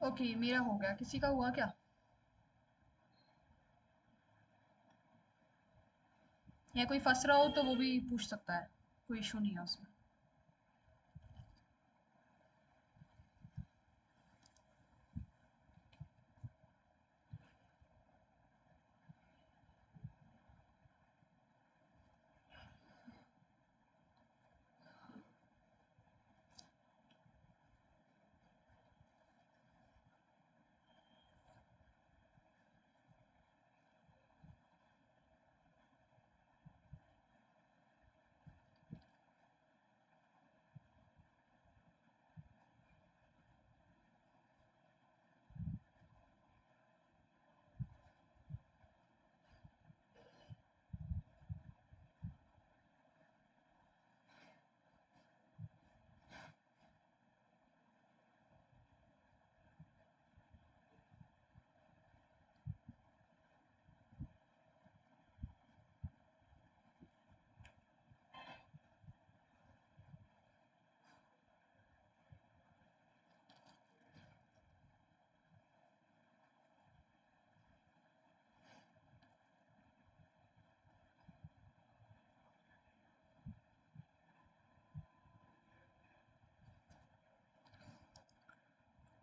ओके, मेरा हो गया, किसी का हुआ क्या? या कोई फंस रहा हो तो वो भी पूछ सकता है, कोई इशू नहीं है उसमें।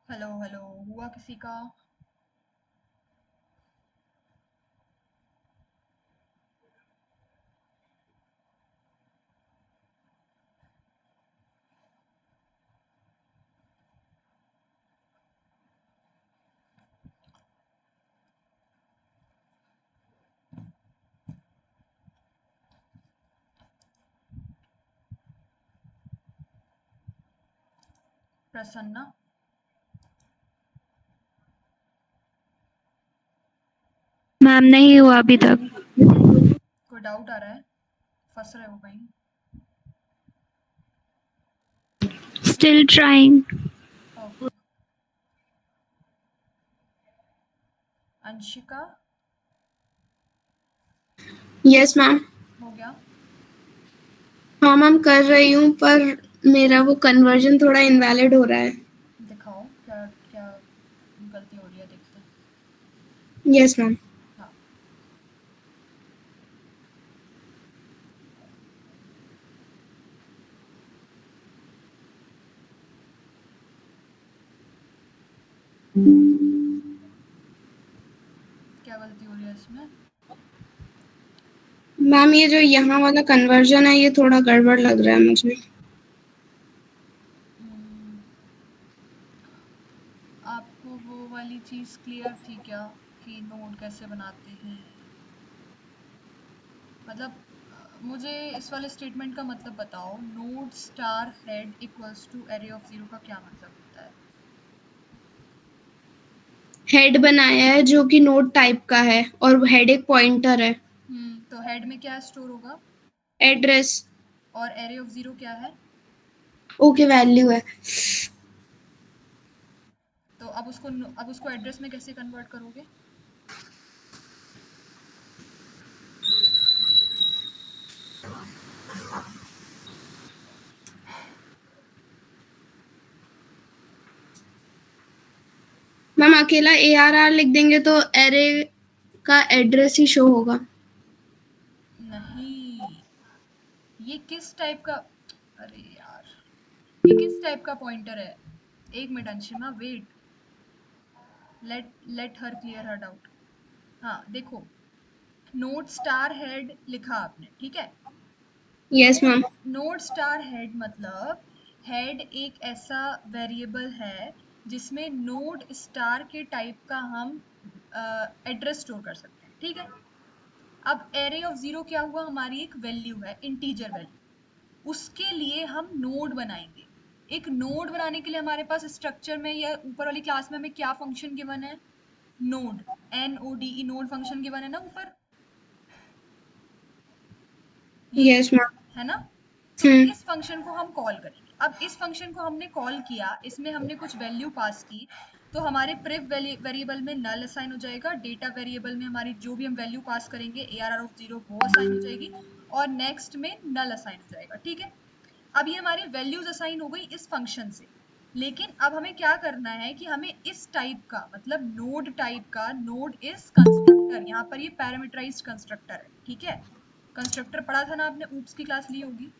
हेलो हेलो, हुआ किसी का? प्रसन्ना, मैम नहीं हुआ अभी तक। कोई डाउट आ रहा है? फंस रहे हो कहीं? Still trying. Okay. Anshika, yes ma'am. हो गया? हाँ मैम कर रही हूँ, पर मेरा वो कन्वर्जन थोड़ा इनवैलिड हो रहा है। दिखाओ क्या क्या गलती हो रही है, देखते हैं। Yes ma'am. हाँ, क्या गलती हो रही है इसमें? मैम ये जो यहाँ वाला कन्वर्जन है ये थोड़ा गड़बड़ लग रहा है मुझे। आपको वो वाली चीज़ क्लियर थी क्या कि नोड कैसे बनाते हैं? मतलब मुझे इस वाले स्टेटमेंट का मतलब बताओ, node star head equals to array of zero का क्या मतलब होता है? हेड बनाया है जो कि नोड टाइप का है और हेड एक पॉइंटर है। तो हेड में क्या स्टोर होगा? एड्रेस। और एरे ऑफ जीरो क्या है? ओके वैल्यू है। तो अब उसको एड्रेस में कैसे कन्वर्ट करोगे? मैम अकेला ARR लिख देंगे तो एरे का एड्रेस ही शो होगा। नहीं, ये किस टाइप का, अरे यार, ये किस टाइप का पॉइंटर है? एक minute Anshima, wait, let her clear her doubt. हाँ देखो, नोड स्टार हेड लिखा आपने, ठीक है? Yes ma'am. Node star head मतलब हेड एक ऐसा वेरिएबल है जिसमें नोड स्टार के टाइप का हम एड्रेस स्टोर कर सकते हैं, ठीक है? अब एरे ऑफ जीरो क्या हुआ? हमारी एक वैल्यू है, इंटीजर वैल्यू। उसके लिए हम नोड बनाएंगे। एक नोड बनाने के लिए हमारे पास स्ट्रक्चर में या ऊपर वाली क्लास में हमें क्या फंक्शन गिवन है? Node, NODE, node function given है ना ऊपर, ये यस मैम। है ना? तो इस फंक्शन को हम कॉल करेंगे। अब इस फंक्शन को हमने कॉल किया, इसमें हमने कुछ वैल्यू पास की, तो हमारे प्रिव वेरिएबल में नल असाइन हो जाएगा, डेटा वेरिएबल में हमारी जो भी हम वैल्यू पास करेंगे ARR ऑफ जीरो वो असाइन हो जाएगी, और नेक्स्ट में नल असाइन हो जाएगा, ठीक है? अब ये हमारी वैल्यूज असाइन हो गई इस फंक्शन से, लेकिन अब हमें क्या करना है कि हमें इस टाइप का, मतलब नोड टाइप का, नोड इज कंस्ट्रक्टर, यहाँ पर ये पैरामीटराइज्ड कंस्ट्रक्टर है, ठीक है? कंस्ट्रक्टर पढ़ा था ना आपने, ऊप्स की क्लास ली होगी।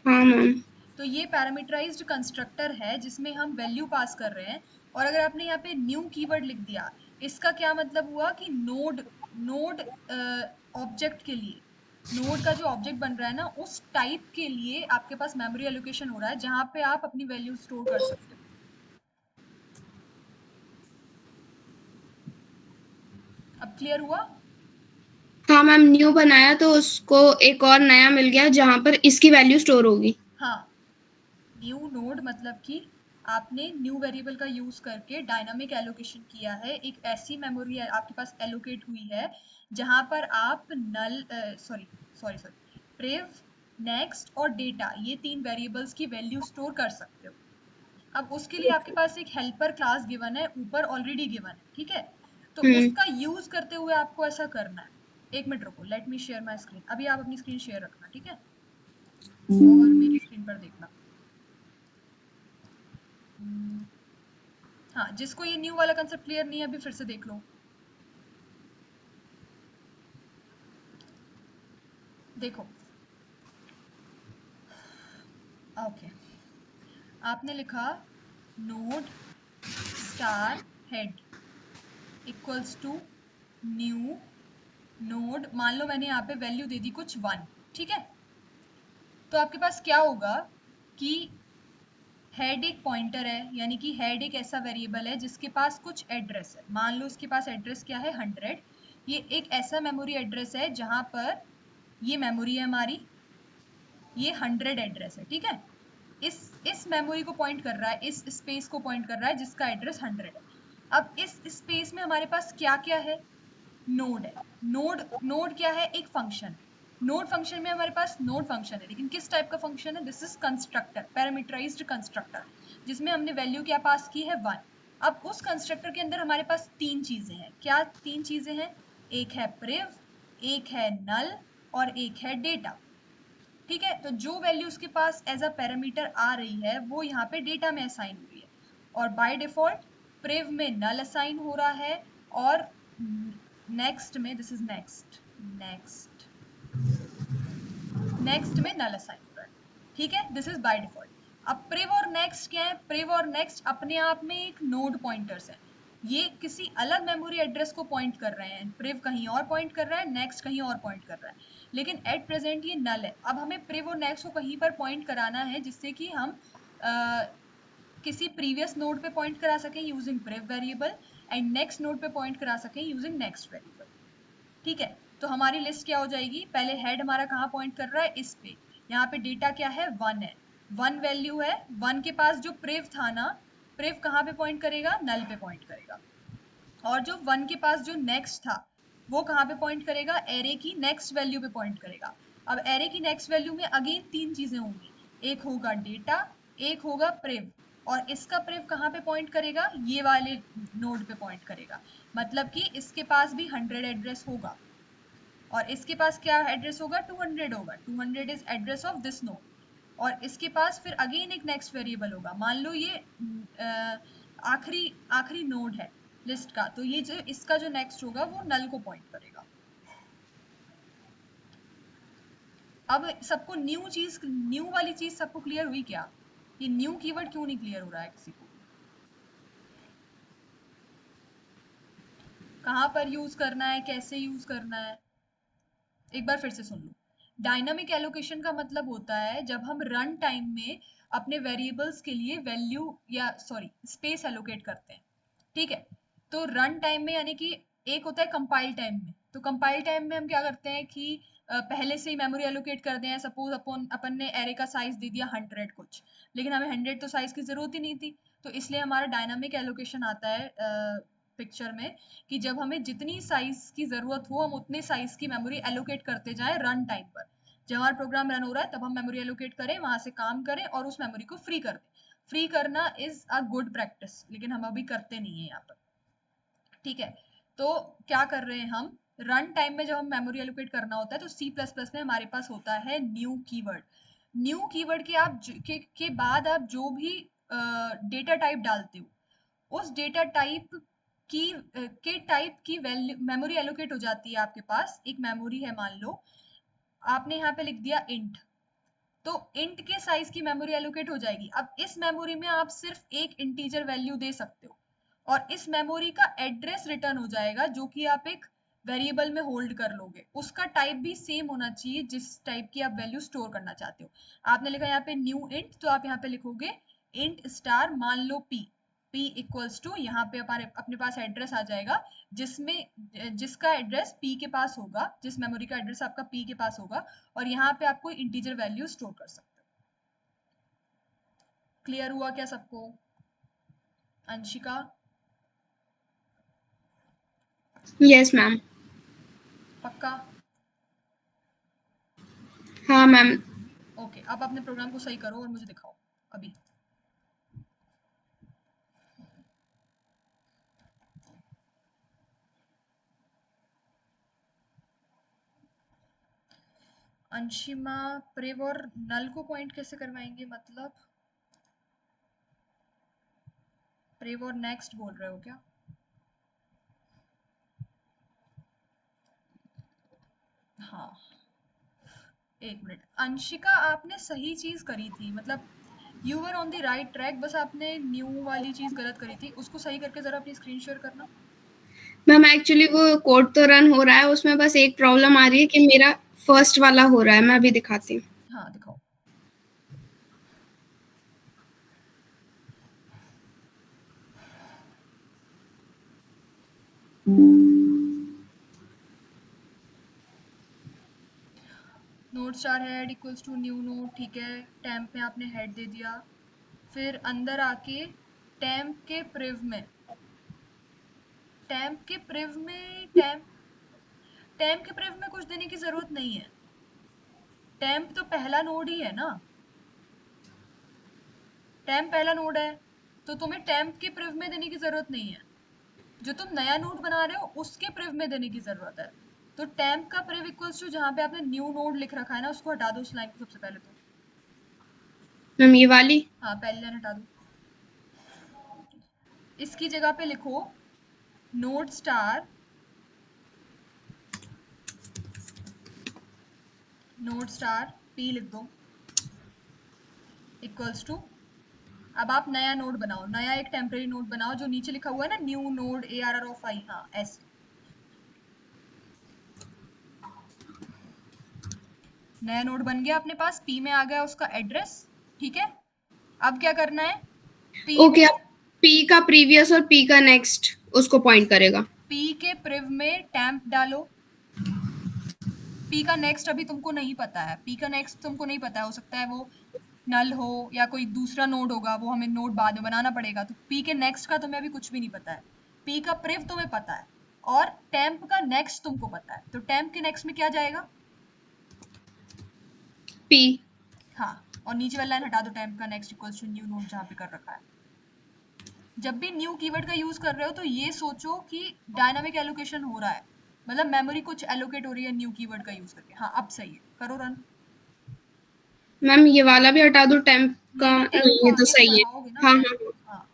हाँ मैम। तो ये पैरामीटराइज्ड कंस्ट्रक्टर है जिसमें हम वैल्यू पास कर रहे हैं, और अगर आपने यहाँ पे न्यू कीवर्ड लिख दिया, इसका क्या मतलब हुआ कि नोड नोड ऑब्जेक्ट के लिए, नोड का जो ऑब्जेक्ट बन रहा है ना, उस टाइप के लिए आपके पास मेमोरी एलोकेशन हो रहा है जहां पे आप अपनी वैल्यू स्टोर कर सकते हो। अब क्लियर हुआ? हाँ मैम, न्यू बनाया तो उसको एक और नया मिल गया जहाँ पर इसकी वैल्यू स्टोर होगी। हाँ, न्यू नोड मतलब कि आपने न्यू वेरिएबल का यूज करके डायनामिक एलोकेशन किया है, एक ऐसी मेमोरी आपके पास एलोकेट हुई है जहां पर आप नल sorry sorry sorry prev, next और डेटा, ये तीन वेरिएबल्स की वैल्यू स्टोर कर सकते हो। अब उसके लिए आपके पास एक हेल्पर क्लास गिवन है, ऊपर ऑलरेडी गिवन है, ठीक है? तो उसका यूज करते हुए आपको ऐसा करना है। एक मिनट रुको, let me share my screen. अभी आप अपनी स्क्रीन शेयर रखना, ठीक है? और मेरी स्क्रीन पर देखना। हाँ, जिसको ये न्यू वाला कंसेप्ट क्लियर नहीं है अभी फिर से देख लो। देखो, ओके, आपने लिखा node star head equals to new node, मान लो मैंने यहाँ पे वैल्यू दे दी कुछ 1, ठीक है? तो आपके पास क्या होगा कि हेड एक पॉइंटर है, यानी कि हेड एक ऐसा वेरिएबल है जिसके पास कुछ एड्रेस है। मान लो इसके पास एड्रेस क्या है? 100। ये एक ऐसा मेमोरी एड्रेस है जहां पर ये मेमोरी है हमारी, ये 100 एड्रेस है, ठीक है? इस मेमोरी को पॉइंट कर रहा है, इस स्पेस को पॉइंट कर रहा है जिसका एड्रेस 100 है। अब इस स्पेस में हमारे पास क्या क्या है? नोड है। नोड क्या है? एक फंक्शन। नोड फंक्शन में हमारे पास नोड फंक्शन है, लेकिन किस टाइप का फंक्शन है? This is constructor, parameterised constructor, जिसमें हमने वैल्यू क्या पास की है? 1। अब उस कंस्ट्रक्टर के अंदर हमारे पास 3 चीजें हैं। क्या 3 चीजें हैं? एक है priv, एक है null और एक है डेटा। ठीक है, तो जो वैल्यू उसके पास एज अ पैरामीटर आ रही है वो यहाँ पे डेटा में असाइन हो रही है, और बाय डिफॉल्ट priv में null असाइन हो रहा है, और नेक्स्ट में दिस इज नेक्स्ट में null असाइन हो रहा है। ठीक है, दिस इज बाय डिफॉल्ट। अब priv और next क्या है? priv और next अपने आप में एक नोड पॉइंटर्स है। ये किसी अलग मेमोरी एड्रेस को पॉइंट कर रहे हैं। priv कहीं और पॉइंट कर रहा है, next कहीं और पॉइंट कर रहा है, लेकिन एट प्रेजेंट ये null है। अब हमें priv और next को कहीं पर पॉइंट कराना है जिससे कि हम किसी प्रीवियस नोड पे पॉइंट करा सकें using priv variable, and next node पे पॉइंट करा सकें यूजिंग नेक्स्ट वेरिएबल। ठीक है, तो हमारी लिस्ट क्या हो जाएगी? पहले हेड हमारा कहाँ पॉइंट कर रहा है? इस पे। यहाँ पे डेटा क्या है? 1 है, 1 वैल्यू है। 1 के पास जो priv था ना, priv कहाँ पे पॉइंट करेगा? null पे पॉइंट करेगा। और जो 1 के पास जो नेक्स्ट था वो कहाँ पे पॉइंट करेगा? एरे की नेक्स्ट वैल्यू पे पॉइंट करेगा। अब एरे की नेक्स्ट वैल्यू में अगेन 3 चीजें होंगी, एक होगा डेटा, एक होगा priv, और इसका priv कहाँ पे पॉइंट करेगा? ये वाले नोड पे पॉइंट करेगा। मतलब कि इसके पास भी 100 एड्रेस होगा, और इसके पास क्या एड्रेस होगा? 200 होगा। 200 is address of this node. और इसके पास फिर अगेन एक नेक्स्ट वेरिएबल होगा। मान लो ये आखिरी आखिरी नोड है लिस्ट का, तो ये जो इसका जो नेक्स्ट होगा वो नल को पॉइंट करेगा। अब सबको न्यू वाली चीज सबको क्लियर हुई क्या? ये न्यू कीवर्ड क्यों नहीं क्लियर हो रहा है किसी को? कहाँ पर यूज करना है, कैसे यूज करना है? एक बार फिर से सुन लो। डायनामिक एलोकेशन का मतलब होता है जब हम रन टाइम में अपने वेरिएबल्स के लिए वैल्यू या स्पेस एलोकेट करते हैं। ठीक है, तो रन टाइम में यानी कि एक होता है कंपाइल टाइम में। तो कंपाइल टाइम में हम क्या करते हैं कि पहले से ही मेमोरी एलोकेट कर दें। सपोज अपन ने एरे का साइज दे दिया 100 कुछ, लेकिन हमें 100 तो साइज की जरूरत ही नहीं थी, तो इसलिए हमारा डायनामिक एलोकेशन आता है पिक्चर में, कि जब हमें जितनी साइज की जरूरत हो हम उतने साइज की मेमोरी एलोकेट करते जाएं रन टाइम पर। जब हमारा प्रोग्राम रन हो रहा है तब हम मेमोरी एलोकेट करें, वहां से काम करें और उस मेमोरी को फ्री कर दें। फ्री करना इज अ गुड प्रैक्टिस, लेकिन हम अभी करते नहीं है यहाँ पर। ठीक है, तो क्या कर रहे हैं हम? रन टाइम में जब हम मेमोरी एलोकेट करना होता है तो C++ में हमारे पास होता है न्यू कीवर्ड। न्यू कीवर्ड के बाद आप जो भी डेटा टाइप डालते हो उस डेटा टाइप के टाइप की वैल्यू मेमोरी एलोकेट हो जाती है आपके पास। एक मेमोरी है, मान लो आपने यहाँ पे लिख दिया इंट, तो इंट के साइज की मेमोरी एलोकेट हो जाएगी। अब इस मेमोरी में आप सिर्फ एक इंटीजर वैल्यू दे सकते हो, और इस मेमोरी का एड्रेस रिटर्न हो जाएगा जो कि आप एक वेरिएबल में होल्ड कर लोगे। उसका टाइप भी सेम होना चाहिए जिस टाइप की आप वैल्यू स्टोर करना चाहते हो। आपने लिखा यहाँ पे न्यू इंट, तो आप यहाँ पे लिखोगे इंट स्टार मान लो p इक्वल्स टू, यहाँ पे अपने पास एड्रेस आ जाएगा जिसका एड्रेस p के पास होगा, जिस मेमोरी का एड्रेस आपका p के पास होगा, और यहाँ पे आप कोई इंटीजर वैल्यू स्टोर कर सकते हो। क्लियर हुआ क्या सबको? अंशिका? Yes ma'am. पक्का? हाँ मैम। ओके, अब अपने प्रोग्राम को सही करो और मुझे दिखाओ अभी। अंशिमा, प्रिव और नल को पॉइंट कैसे करवाएंगे? मतलब प्रिव और नेक्स्ट बोल रहे हो क्या? हाँ, एक मिनट। अंशिका, आपने सही चीज करी थी, मतलब you were on the right track, बस आपने न्यू वाली चीज गलत करी थी। उसको सही करके जरा अपनी स्क्रीन शेयर करना। मैम एक्चुअली वो कोड तो रन हो रहा है, उसमें बस एक प्रॉब्लम आ रही है कि मेरा फर्स्ट वाला हो रहा है। मैं अभी दिखाती हूँ। हाँ, दिखाओ। Node star head equals to new node, ठीक है। टेम्प में आपने हेड दे दिया, फिर अंदर आके टेम्प के प्रिव में टेम्प के प्रिव में कुछ देने की जरूरत नहीं है। टेम्प तो पहला नोड ही है ना, टेम्प पहला नोड है, तो तुम्हें टेम्प के प्रिव में देने की जरूरत नहीं है। जो तुम नया नोड बना रहे हो उसके प्रिव में देने की जरूरत है। तो टेम्प का प्रिव इक्वल्स टू जहाँ पे आपने न्यू नोड लिख रखा है ना, उसको हटा दो उस लाइन को सबसे पहले तो। मैम ये वाली? हाँ, पहली लाइन हटा दो। इसकी जगह पे लिखो नोड स्टार पी लिख दो इक्वल्स टू, अब आप नया नोड बनाओ, नया एक टेम्परेरी नोड बनाओ जो नीचे लिखा हुआ है ना new node ARR of I, हाँ ऐसे। नया नोड बन गया अपने पास, P में आ गया उसका एड्रेस, ठीक है। अब क्या करना है, ओके, P का प्रीवियस और P का नेक्स्ट उसको पॉइंट करेगा। P के प्रिव में टेम्प डालो। P का नेक्स्ट अभी तुमको नहीं पता है, P का नेक्स्ट तुमको नहीं पता है, हो सकता है वो नल हो या कोई दूसरा नोड होगा, वो हमें नोड बाद में बनाना पड़ेगा। तो P के नेक्स्ट का तुम्हें अभी कुछ भी नहीं पता है। P का प्रिव तुम्हें पता है और टेम्प का नेक्स्ट तुमको पता है, तो टेम्प के नेक्स्ट में क्या जाएगा, P। हाँ, और नीचे वाला लाइन हटा दो, टेम्प का next equals to new node जहाँ पे कर रखा है। जब भी न्यू कीवर्ड का यूज कर रहे हो तो ये सोचो कि डायनामिक एलोकेशन हो रहा है, मतलब मेमोरी कुछ एलोकेट हो रही है न्यू कीवर्ड का यूज करके। हाँ, अब सही है, करो रन। मैम ये वाला भी हटा दो टेम्प का? नहीं, ये तो सही है। हाँ हाँ हाँ,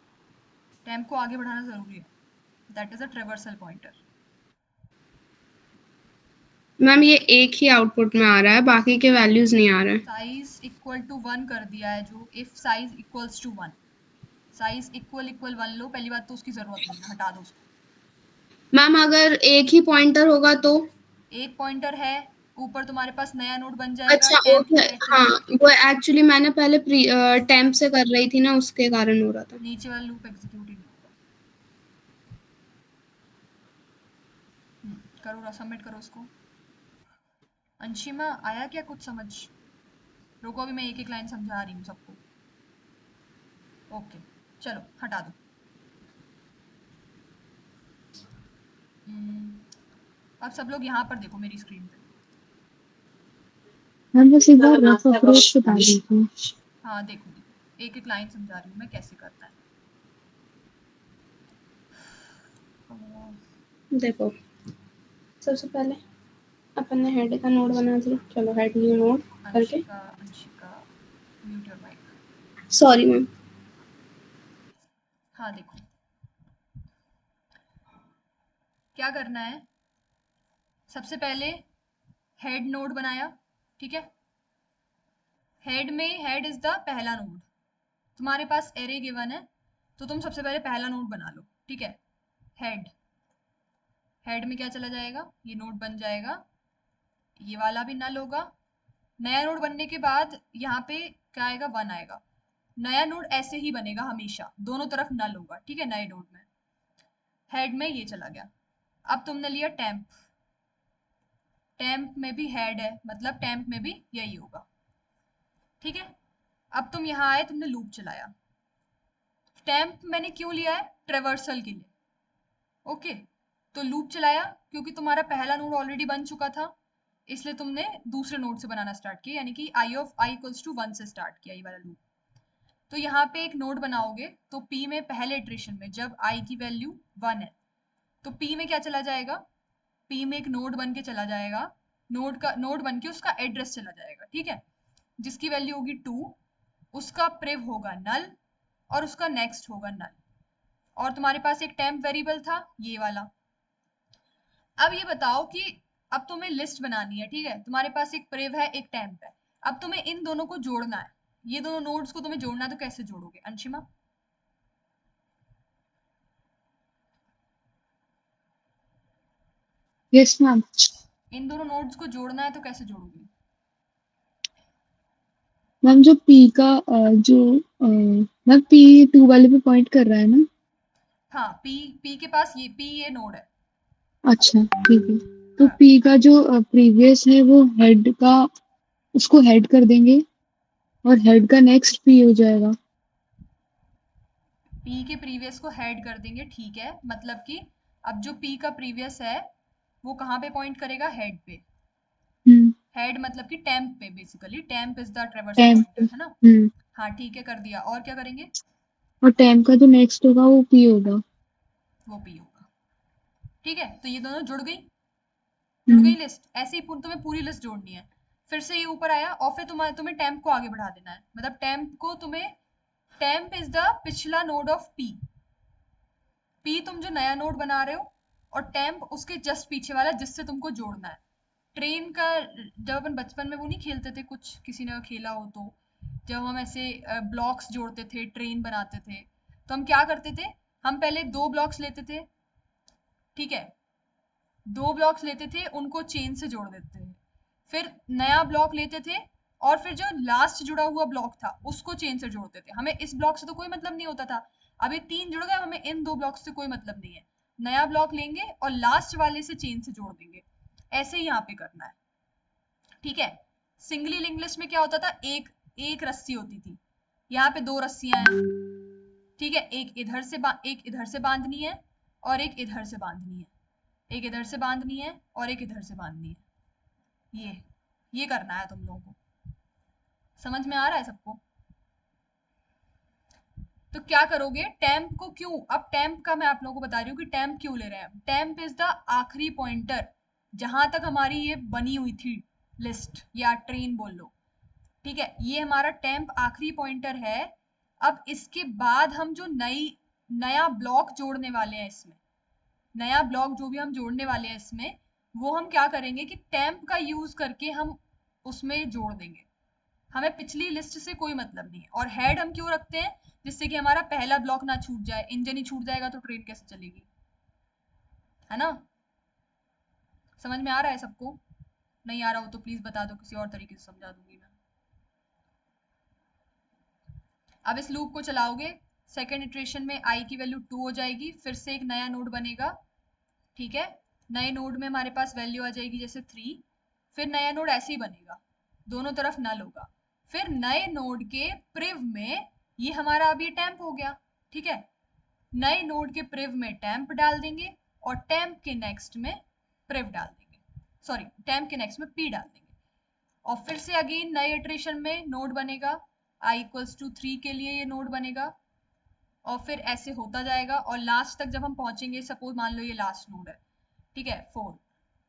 टेम्प को आगे बढ़ाना जरूरी है, that is a traversal pointer. Ma'am ये एक ही आउटपुट में आ रहा है, बाकी के वैल्यूज नहीं आ रहे हैं। साइज इक्वल टू 1 कर दिया है, जो if size equals to 1, size equal 1 लो, पहली बात तो उसकी जरूरत नहीं है, हटा दो उसको। मैम अगर एक ही पॉइंटर होगा तो? एक पॉइंटर है, ऊपर तुम्हारे पास नया नोड बन जाएगा। अच्छा ओके, हाँ वो एक्चुअली मैंने पहले टेम्प से कर रही थी ना, उसके कारण हो रहा था। नीचे वाला लूप एग्जीक्यूट ही नहीं होगा। करो, सबमिट करो उसको। अंशिमा आया क्या कुछ समझ? रुको अभी मैं एक एक लाइन समझा रही हूँ सबको। ओके चलो हटा दो। अब सब लोग यहाँ पर देखो मेरी स्क्रीन पे। मैम बस एक बार रफ अप्रोच बता दीजिए। हाँ देखो, एक एक लाइन समझा रही हूँ मैं कैसे करता है। देखो सबसे पहले अपन ने हेड का नोड बना दिया, चलो हेड न्यू नोड करके। Anshika mute your mic. Sorry ma'am. हाँ देखो क्या करना है, सबसे पहले हेड नोड बनाया, ठीक है। हेड में हेड इज द पहला नोड, तुम्हारे पास एरे गिवन है तो तुम सबसे पहले पहला नोड बना लो, ठीक है। हेड में क्या चला जाएगा, ये नोड बन जाएगा, ये वाला भी नल होगा। नया नोड बनने के बाद यहाँ पे क्या आएगा, 1 आएगा। नया नोड ऐसे ही बनेगा हमेशा, दोनों तरफ नल होगा, ठीक है। नए नोड में हेड में ये चला गया। अब तुमने लिया टेम्प, टेम्प में भी हेड है, मतलब टेम्प में भी यही होगा, ठीक है। अब तुम यहाँ आए, तुमने लूप चलाया। टेम्प मैंने क्यों लिया है, ट्रेवर्सल के लिए, ओके। तो लूप चलाया क्योंकि तुम्हारा पहला नोड ऑलरेडी बन चुका था, इसलिए तुमने दूसरे नोड से बनाना स्टार्ट किया, यानी कि i of i equals to 1 से स्टार्ट किया ये वाला लूप। तो यहाँ पे एक नोड बनाओगे तो p में पहले इटरेशन में जब i की वैल्यू 1 है तो p में क्या चला जाएगा, p में एक नोड बन के चला जाएगा, नोड बन के उसका एड्रेस चला जाएगा, ठीक है। जिसकी वैल्यू होगी 2, उसका प्रिव होगा नल और उसका नेक्स्ट होगा नल, और तुम्हारे पास एक टेम्प वेरिएबल था ये वाला। अब ये बताओ कि अब तुम्हें लिस्ट बनानी है, ठीक है। तुम्हारे पास एक प्रिव है, एक टेम्प है, अब तुम्हें इन दोनों को जोड़ना है, ये दोनों नोड्स को तुम्हें जोड़ना है, तो कैसे जोड़ोगे अंशिमा? Yes ma'am. इन दोनों नोड्स को जोड़ना है तो कैसे जोड़ोगे? मैम जो P का मैम P2 वाले पे पॉइंट कर रहा है ना? हाँ, P के पास ये नोड है। अच्छा ठीक है, तो P का जो प्रीवियस है वो हेड का उसको हेड कर देंगे और हेड का नेक्स्ट पी हो जाएगा। पी के प्रीवियस को हेड कर देंगे, ठीक है। मतलब कि अब जो पी का प्रीवियस है वो कहाँ पे पॉइंट करेगा? हेड पे। हम्म। हेड मतलब कि टेम्प पे, basically temp is the traversal temp पे। पॉइंटर, है ना? हम्म। हाँ ठीक है, कर दिया। और क्या करेंगे? और टेम्प का जो नेक्स्ट होगा वो पी होगा। वो पी होगा, ठीक है। तो ये दोनों जुड़ गई, जुड़ हम्म। गई लिस्ट। ऐसे ही तुम्हें पूरी लिस्ट जोड़नी है। फिर से ये ऊपर आया और फिर तुम्हें टेम्प को आगे बढ़ा देना है। मतलब टेम्प को तुम्हें, टेम्प इज द पिछला नोड ऑफ पी। पी तुम जो नया नोड बना रहे हो, और टेम्प उसके जस्ट पीछे वाला जिससे तुमको जोड़ना है। ट्रेन का, जब अपन बचपन में वो नहीं खेलते थे, कुछ किसी ने खेला हो तो, जब हम ऐसे ब्लॉक्स जोड़ते थे, ट्रेन बनाते थे, तो हम क्या करते थे? हम पहले 2 ब्लॉक्स लेते थे, ठीक है। 2 ब्लॉक्स लेते थे, उनको चेन से जोड़ देते थे। फिर नया ब्लॉक लेते थे, और फिर जो लास्ट जुड़ा हुआ ब्लॉक था उसको चेन से जोड़ते थे। हमें इस ब्लॉक से तो कोई मतलब नहीं होता था। अब ये 3 जुड़ गए, हमें इन 2 ब्लॉक से कोई मतलब नहीं है। नया ब्लॉक लेंगे और लास्ट वाले से चेन से जोड़ देंगे। ऐसे ही यहाँ पे करना है, ठीक है। सिंगली लिंक लिस्ट में क्या होता था? एक एक रस्सी होती थी। यहाँ पे 2 रस्सियां हैं, ठीक है। एक इधर से बांधनी है और एक इधर से बांधनी है। एक इधर से बांधनी है और एक इधर से बांधनी है। ये करना है तुम लोगों को। समझ में आ रहा है सबको? तो क्या करोगे? टेम्प को क्यों, अब टेम्प का मैं आप लोगों को बता रही हूँ कि टेम्प क्यों ले रहे हैं। टेम्प इज द आखिरी पॉइंटर, जहां तक हमारी ये बनी हुई थी लिस्ट, या ट्रेन बोल लो, ठीक है। ये हमारा टेम्प आखिरी पॉइंटर है। अब इसके बाद हम जो नया ब्लॉक जोड़ने वाले हैं इसमें, नया ब्लॉक जो भी हम जोड़ने वाले हैं इसमें, वो हम क्या करेंगे कि टेम्प का यूज करके हम उसमें जोड़ देंगे। हमें पिछली लिस्ट से कोई मतलब नहीं है। और हेड हम क्यों रखते हैं? जिससे कि हमारा पहला ब्लॉक ना छूट जाए। इंजन ही छूट जाएगा तो ट्रेन कैसे चलेगी, है ना? समझ में आ रहा है सबको? नहीं आ रहा हो तो प्लीज बता दो, किसी और तरीके से समझा दूंगी मैं। अब इस लूप को चलाओगे, सेकेंड इटरेशन में आई की वैल्यू 2 हो जाएगी, फिर से एक नया नोड बनेगा, ठीक है। नए नोड में हमारे पास वैल्यू आ जाएगी जैसे 3, फिर नया नोड ऐसे ही बनेगा, दोनों तरफ नल होगा। फिर नए नोड के प्रिव में ये हमारा अभी टैम्प हो गया, ठीक है। नए नोड के प्रिव में टैम्प डाल देंगे और टैम्प के नेक्स्ट में प्रिव डाल देंगे, सॉरी टैम्प के नेक्स्ट में पी डाल देंगे। और फिर से अगेन नए इटरेशन में नोड बनेगा, i इक्वल्स टू 3 के लिए ये नोड बनेगा, और फिर ऐसे होता जाएगा। और लास्ट तक जब हम पहुंचेंगे, सपोज मान लो ये लास्ट नोड है, ठीक है, 4,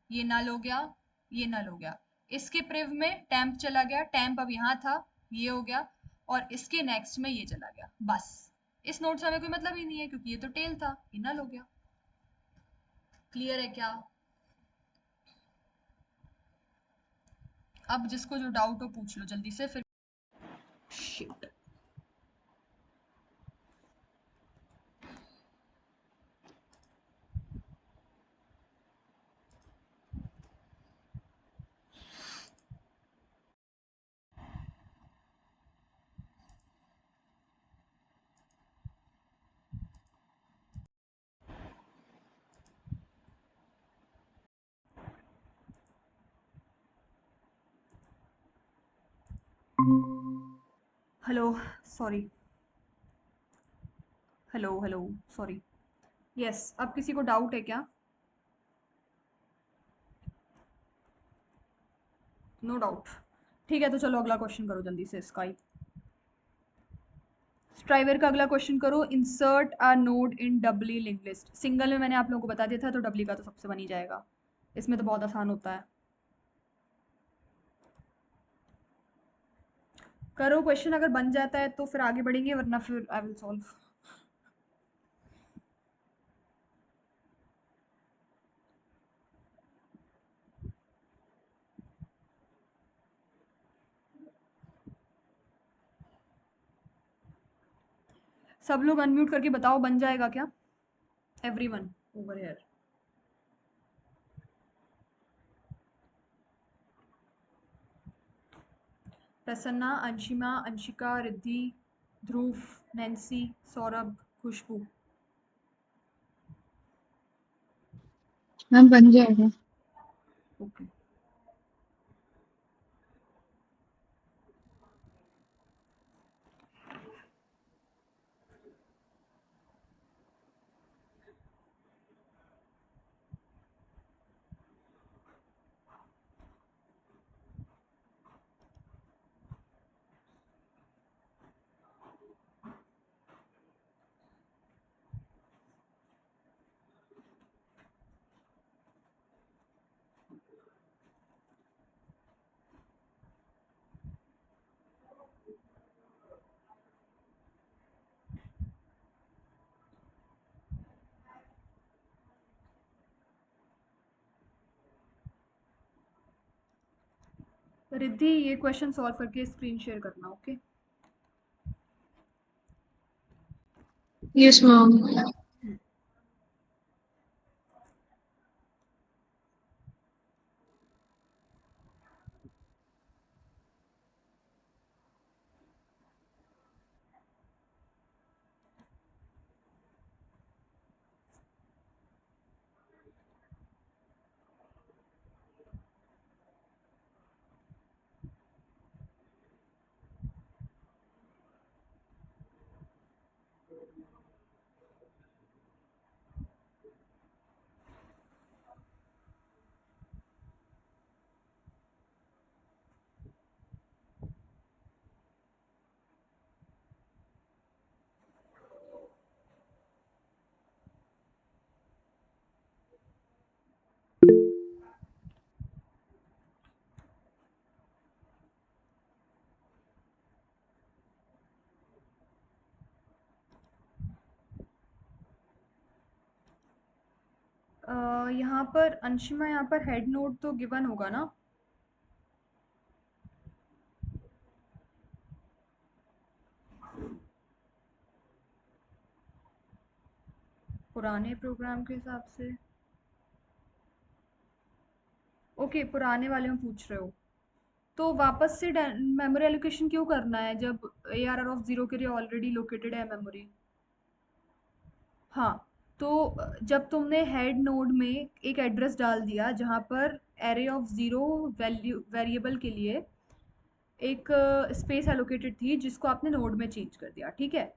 ये नल हो गया, ये नल हो गया। इसके प्रिव में टैम्प चला गया, टैम्प अब यहाँ था, ये हो गया, और इसके नेक्स्ट में ये चला गया। बस इस नोड से हमें कोई मतलब ही नहीं है, क्योंकि ये तो टेल था, ये नल हो गया। क्लियर है क्या? अब जिसको जो डाउट हो पूछ लो जल्दी से, फिर shit. Hello, sorry, hello hello, sorry. Yes, अब किसी को डाउट है क्या? नो डाउट, ठीक है। तो चलो अगला क्वेश्चन करो जल्दी से इसका ही। स्ट्राइवर का अगला क्वेश्चन करो, insert a node in doubly linked list. Single में मैंने आप लोगों को बता दिया था, तो डबली का तो सबसे बन ही जाएगा। इसमें तो बहुत आसान होता है। करो क्वेश्चन, अगर बन जाता है तो फिर आगे बढ़ेंगे, वरना फिर आई विल सॉल्व। सब लोग अनम्यूट करके बताओ, बन जाएगा क्या? Everyone over here. Prasanna, Anshima, Anshika, Riddhi, Dhruv, Nancy, Saurabh, Khushboo. Ma'am बन जाएगा। ओके। रिद्धि ये क्वेश्चन सॉल्व करके स्क्रीन शेयर करना, ओके? Yes, ma'am. यहाँ पर अंशिमा, यहाँ पर हेड नोड तो गिवन होगा ना? पुराने प्रोग्राम के हिसाब से। ओके, पुराने वाले में पूछ रहे हो तो वापस से मेमोरी एलोकेशन क्यों करना है जब ARR ऑफ 0 के लिए ऑलरेडी लोकेटेड है मेमोरी? हाँ, तो जब तुमने हेड नोड में एक एड्रेस डाल दिया जहाँ पर एरे ऑफ 0 वैल्यू वेरिएबल के लिए एक स्पेस एलोकेटेड थी जिसको आपने नोड में चेंज कर दिया, ठीक है?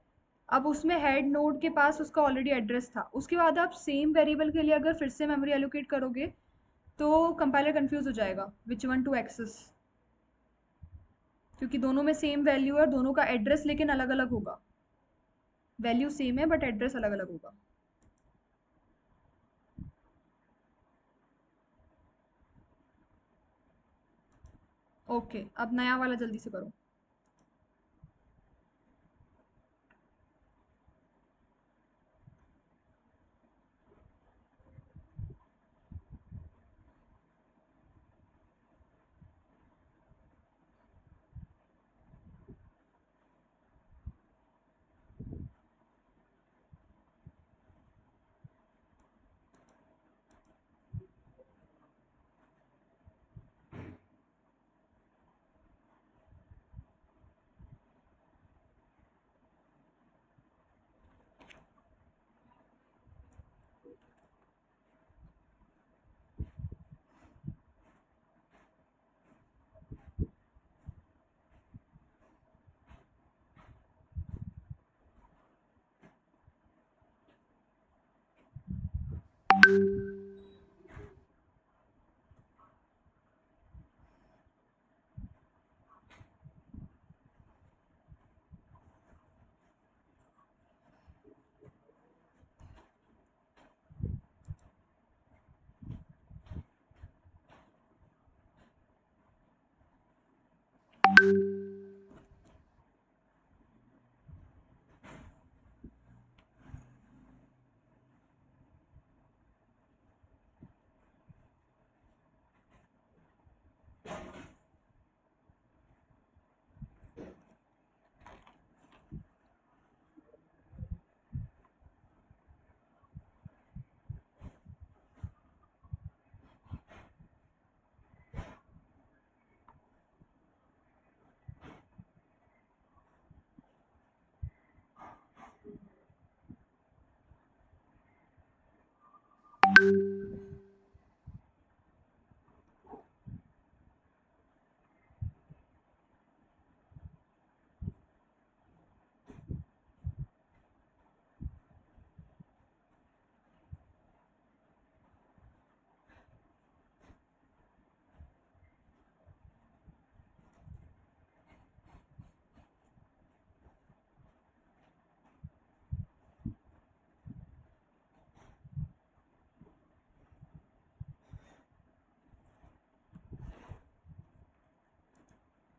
अब उसमें हेड नोड के पास उसका ऑलरेडी एड्रेस था, उसके बाद आप सेम वेरिएबल के लिए अगर फिर से मेमोरी एलोकेट करोगे तो कंपाइलर कंफ्यूज हो जाएगा विच वन टू एक्सेस, क्योंकि दोनों में सेम वैल्यू है और दोनों का एड्रेस लेकिन अलग अलग होगा। वैल्यू सेम है बट एड्रेस अलग अलग होगा। ओके, अब नया वाला जल्दी से करो।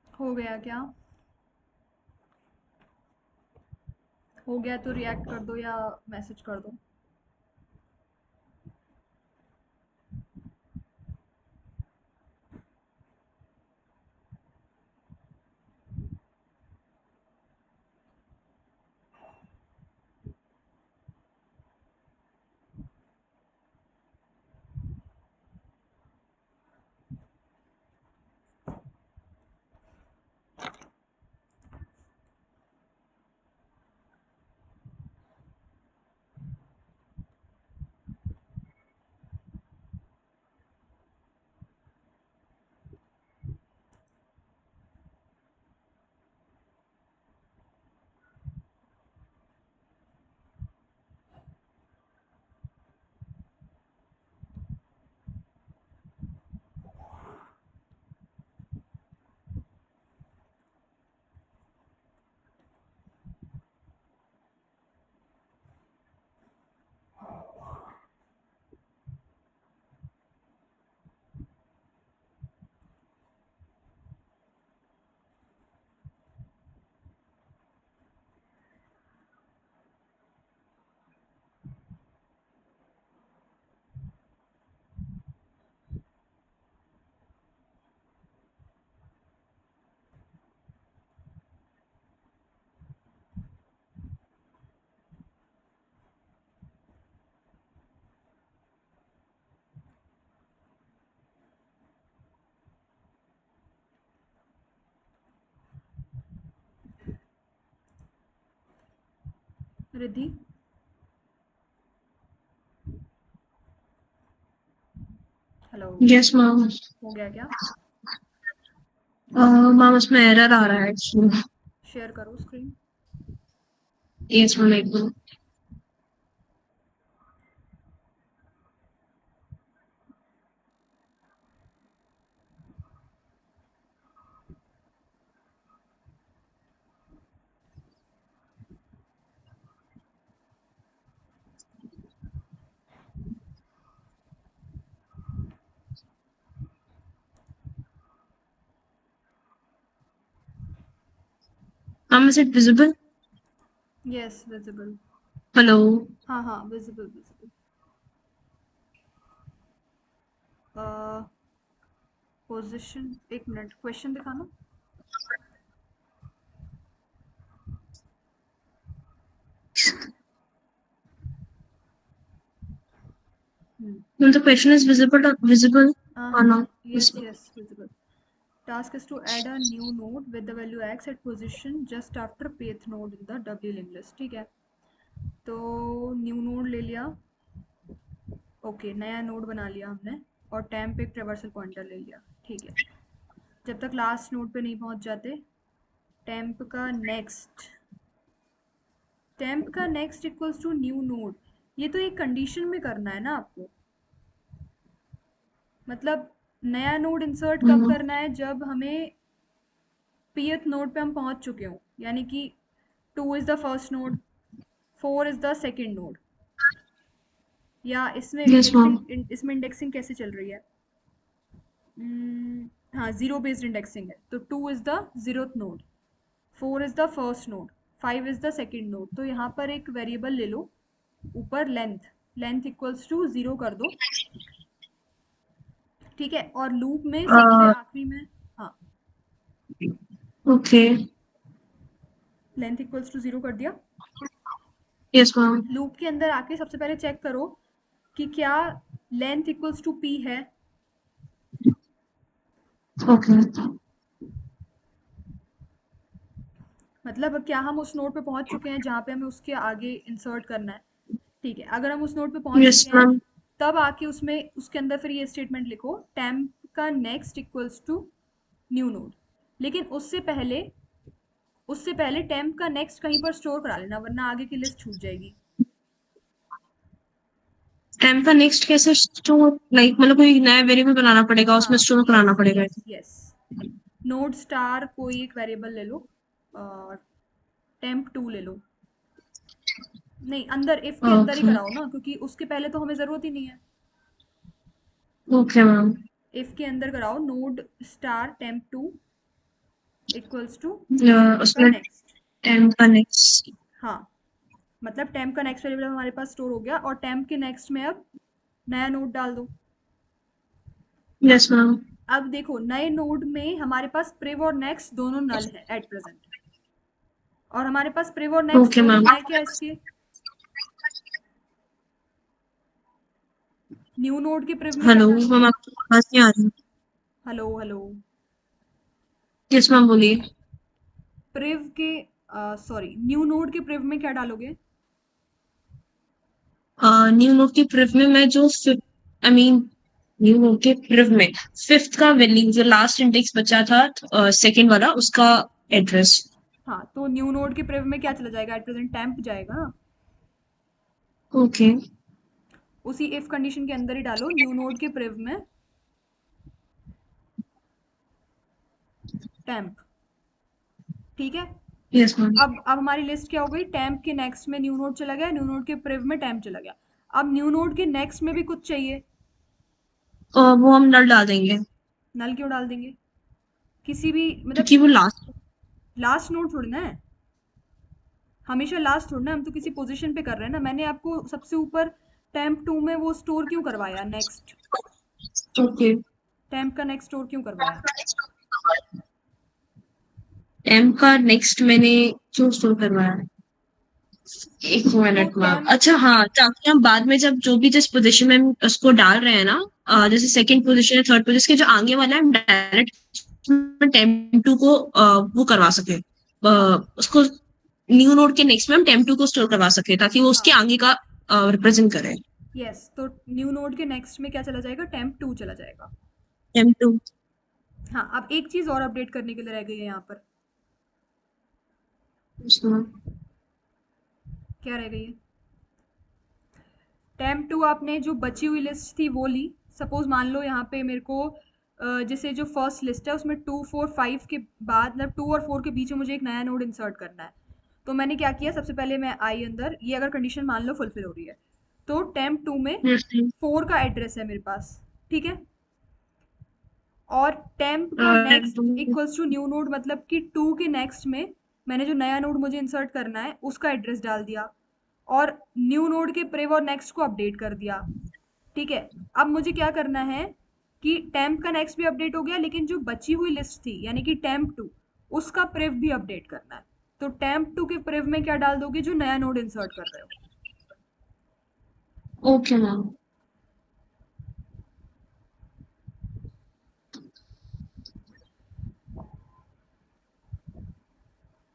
हो गया क्या? हो गया तो रिएक्ट कर दो या मैसेज कर दो। रिद्धि? Hello, yes ma'am. हो गया क्या? मैम उसमें एरर आ रहा है एक्चुअली। शेयर करो स्क्रीन। यस मैम एक minute. Ma'am is it visible? Yes, visible. Hello. हाँ हाँ, विजिबल विजिबल। पोजीशन, एक मिनट, क्वेश्चन दिखाना। The question is visible or not? Yes, yes, visible. Task is to add a new node with the value x at position just after pth node in the w linked list. ठीक है, तो new node ले लिया, okay, नया node बना लिया हमने, और टेम्प एक ट्रेवर्सल पॉइंटर ले लिया। ठीक है, जब तक लास्ट नोड पे नहीं पहुंच जाते, टेम्प का next equals to new node. ये तो एक कंडीशन में करना है ना आपको, मतलब नया नोड इंसर्ट कब करना है, जब हमें pth नोड पे हम पहुंच चुके हों, यानी कि 2 is the first node, 4 is the second node, या इसमें Yes, ma'am. इंडेक्सिंग कैसे चल रही है? हाँ, जीरो बेस्ड इंडेक्सिंग है, तो 2 is the 0th node, 4 is the first node, 5 is the second node. तो यहाँ पर एक वेरिएबल ले लो, ऊपर लेंथ इक्वल्स टू 0 कर दो, ठीक है, और लूप में सबसे आखिरी में, हाँ, Okay. लेंथ इक्वल्स टू 0 कर दिया। Yes, ma'am. लूप के अंदर आके सबसे पहले चेक करो कि क्या लेंथ इक्वल्स टू p है। Okay. मतलब क्या हम उस नोड पे पहुंच चुके हैं जहाँ पे हमें उसके आगे इंसर्ट करना है। ठीक है, अगर हम उस नोड पे पहुंच Yes, चुके हैं, ma'am. तब आके उसके अंदर फिर ये स्टेटमेंट लिखो, टेम्प का next equals to new node. लेकिन उससे पहले टेम्प का नेक्स्ट कहीं पर स्टोर करा लेना, वरना आगे की लिस्ट छूट जाएगी। टेम्प का नेक्स्ट कैसे स्टोर, लाइक मतलब कोई नया वेरिएबल बनाना पड़ेगा, उसमें हाँ, स्टोर कराना पड़ेगा? यस, नोड स्टार कोई एक वेरिएबल ले लो, और टेम्प 2 ले लो। नहीं, अंदर इफ के अंदर ही Okay. कराओ ना, क्योंकि उसके पहले तो हमें जरूरत ही नहीं है। Okay, ma'am. इफ के अंदर कराओ node star temp 2 equals to उसमें नेक्स्ट। टेम्प का नेक्स्ट। हाँ, मतलब टेम्प का नेक्स्ट वेरिएबल हमारे पास स्टोर हो गया, और टेम्प के नेक्स्ट में अब नया नोड डाल दो। Yes, ma'am. अब देखो, नए नोड में हमारे पास प्रिव और नेक्स्ट दोनों नल है एट प्रेजेंट, और हमारे पास प्रिव और नेक्स्ट Okay, दोनों ma'am. है क्या इसके? न्यू नोड के प्रिव में क्या हेलो डालोगे? मैम, आपकी आवाज नहीं आ रही। हेलो हेलो, यस मैम बोलिए। प्रिव के सॉरी, न्यू नोड के प्रिव में क्या डालोगे? न्यू नोड के प्रिव में मैं जो न्यू नोड के प्रिव में फिफ्थ का वैल्यू जो लास्ट इंडेक्स बचा था सेकंड वाला, उसका एड्रेस। हाँ, तो न्यू नोड के प्रिव में क्या चला जाएगा? एट प्रेजेंट टेम्प जाएगा ना। ओके। उसी इफ कंडीशन के अंदर ही डालो, न्यू नोड के प्रिव में टेम्प। ठीक है, यस मैम। अब हमारी लिस्ट क्या हो गई? टेम्प के नेक्स्ट में न्यू नोड चला गया, न्यू नोड के प्रिव में टेम्प चला गया। अब न्यू नोड के नेक्स्ट में भी कुछ चाहिए, वो हम नल डाल देंगे नल क्यों डाल देंगे? किसी भी क्योंकि मतलब वो लास्ट। लास्ट नोड थोड़ी ना है, हमेशा लास्ट थोड़ी ना, हम तो किसी पोजीशन पे कर रहे हैं ना। मैंने आपको सबसे ऊपर टेम्प 2 में वो स्टोर क्यों करवाया नेक्स्ट? ओके। टेम्प का नेक्स्ट स्टोर क्यों करवाया? टेम्प का नेक्स्ट मैंने क्यों स्टोर करवाया? एक तो मिनट मैम। टेम्प, अच्छा हाँ, ताकि हम बाद में जब जो भी जिस पोजीशन में हम उसको डाल रहे हैं ना, हाँ, जैसे सेकंड पोजीशन है, थर्ड पोजीशन के जो आगे वाला है, हम डायरेक्ट टेम्प 2 को वो करवा सके, हाँ, उसको न्यू नोड के नेक्स्ट में हम टेम्प 2 को स्टोर करवा सके ताकि वो उसके आगे का रिप्रेजेंट करे। यस, तो न्यू नोड के नेक्स्ट में क्या चला जाएगा, टेम्प 2 चला जाएगा। टेम्प 2। हाँ, अब एक चीज और अपडेट करने के लिए रह गई है यहाँ पर। क्या रह गई है? टेम्प 2 आपने जो बची हुई लिस्ट थी वो ली। सपोज मान लो यहाँ पे मेरे को जैसे जो फर्स्ट लिस्ट है उसमें 2 4 5 के बाद, मतलब 2 और 4 के बीच में मुझे एक नया नोड इंसर्ट करना है। तो मैंने क्या किया, सबसे पहले मैं आई अंदर, ये अगर कंडीशन मान लो फुलफिल हो रही है तो टेम्प 2 में 4 का एड्रेस है मेरे पास, ठीक है। और टेम्प का next equals to new node, मतलब कि 2 के नेक्स्ट में मैंने जो नया नोड मुझे इंसर्ट करना है उसका एड्रेस डाल दिया और न्यू नोड के प्रिव और नेक्स्ट को अपडेट कर दिया, ठीक है। अब मुझे क्या करना है कि टेम्प का नेक्स्ट भी अपडेट हो गया, लेकिन जो बची हुई लिस्ट थी यानी कि टेम्प 2 उसका प्रिव भी अपडेट करना है। तो टेम्प 2 के प्रिव में क्या डाल दोगे, जो नया नोड इंसर्ट कर रहे हो। Okay ma'am.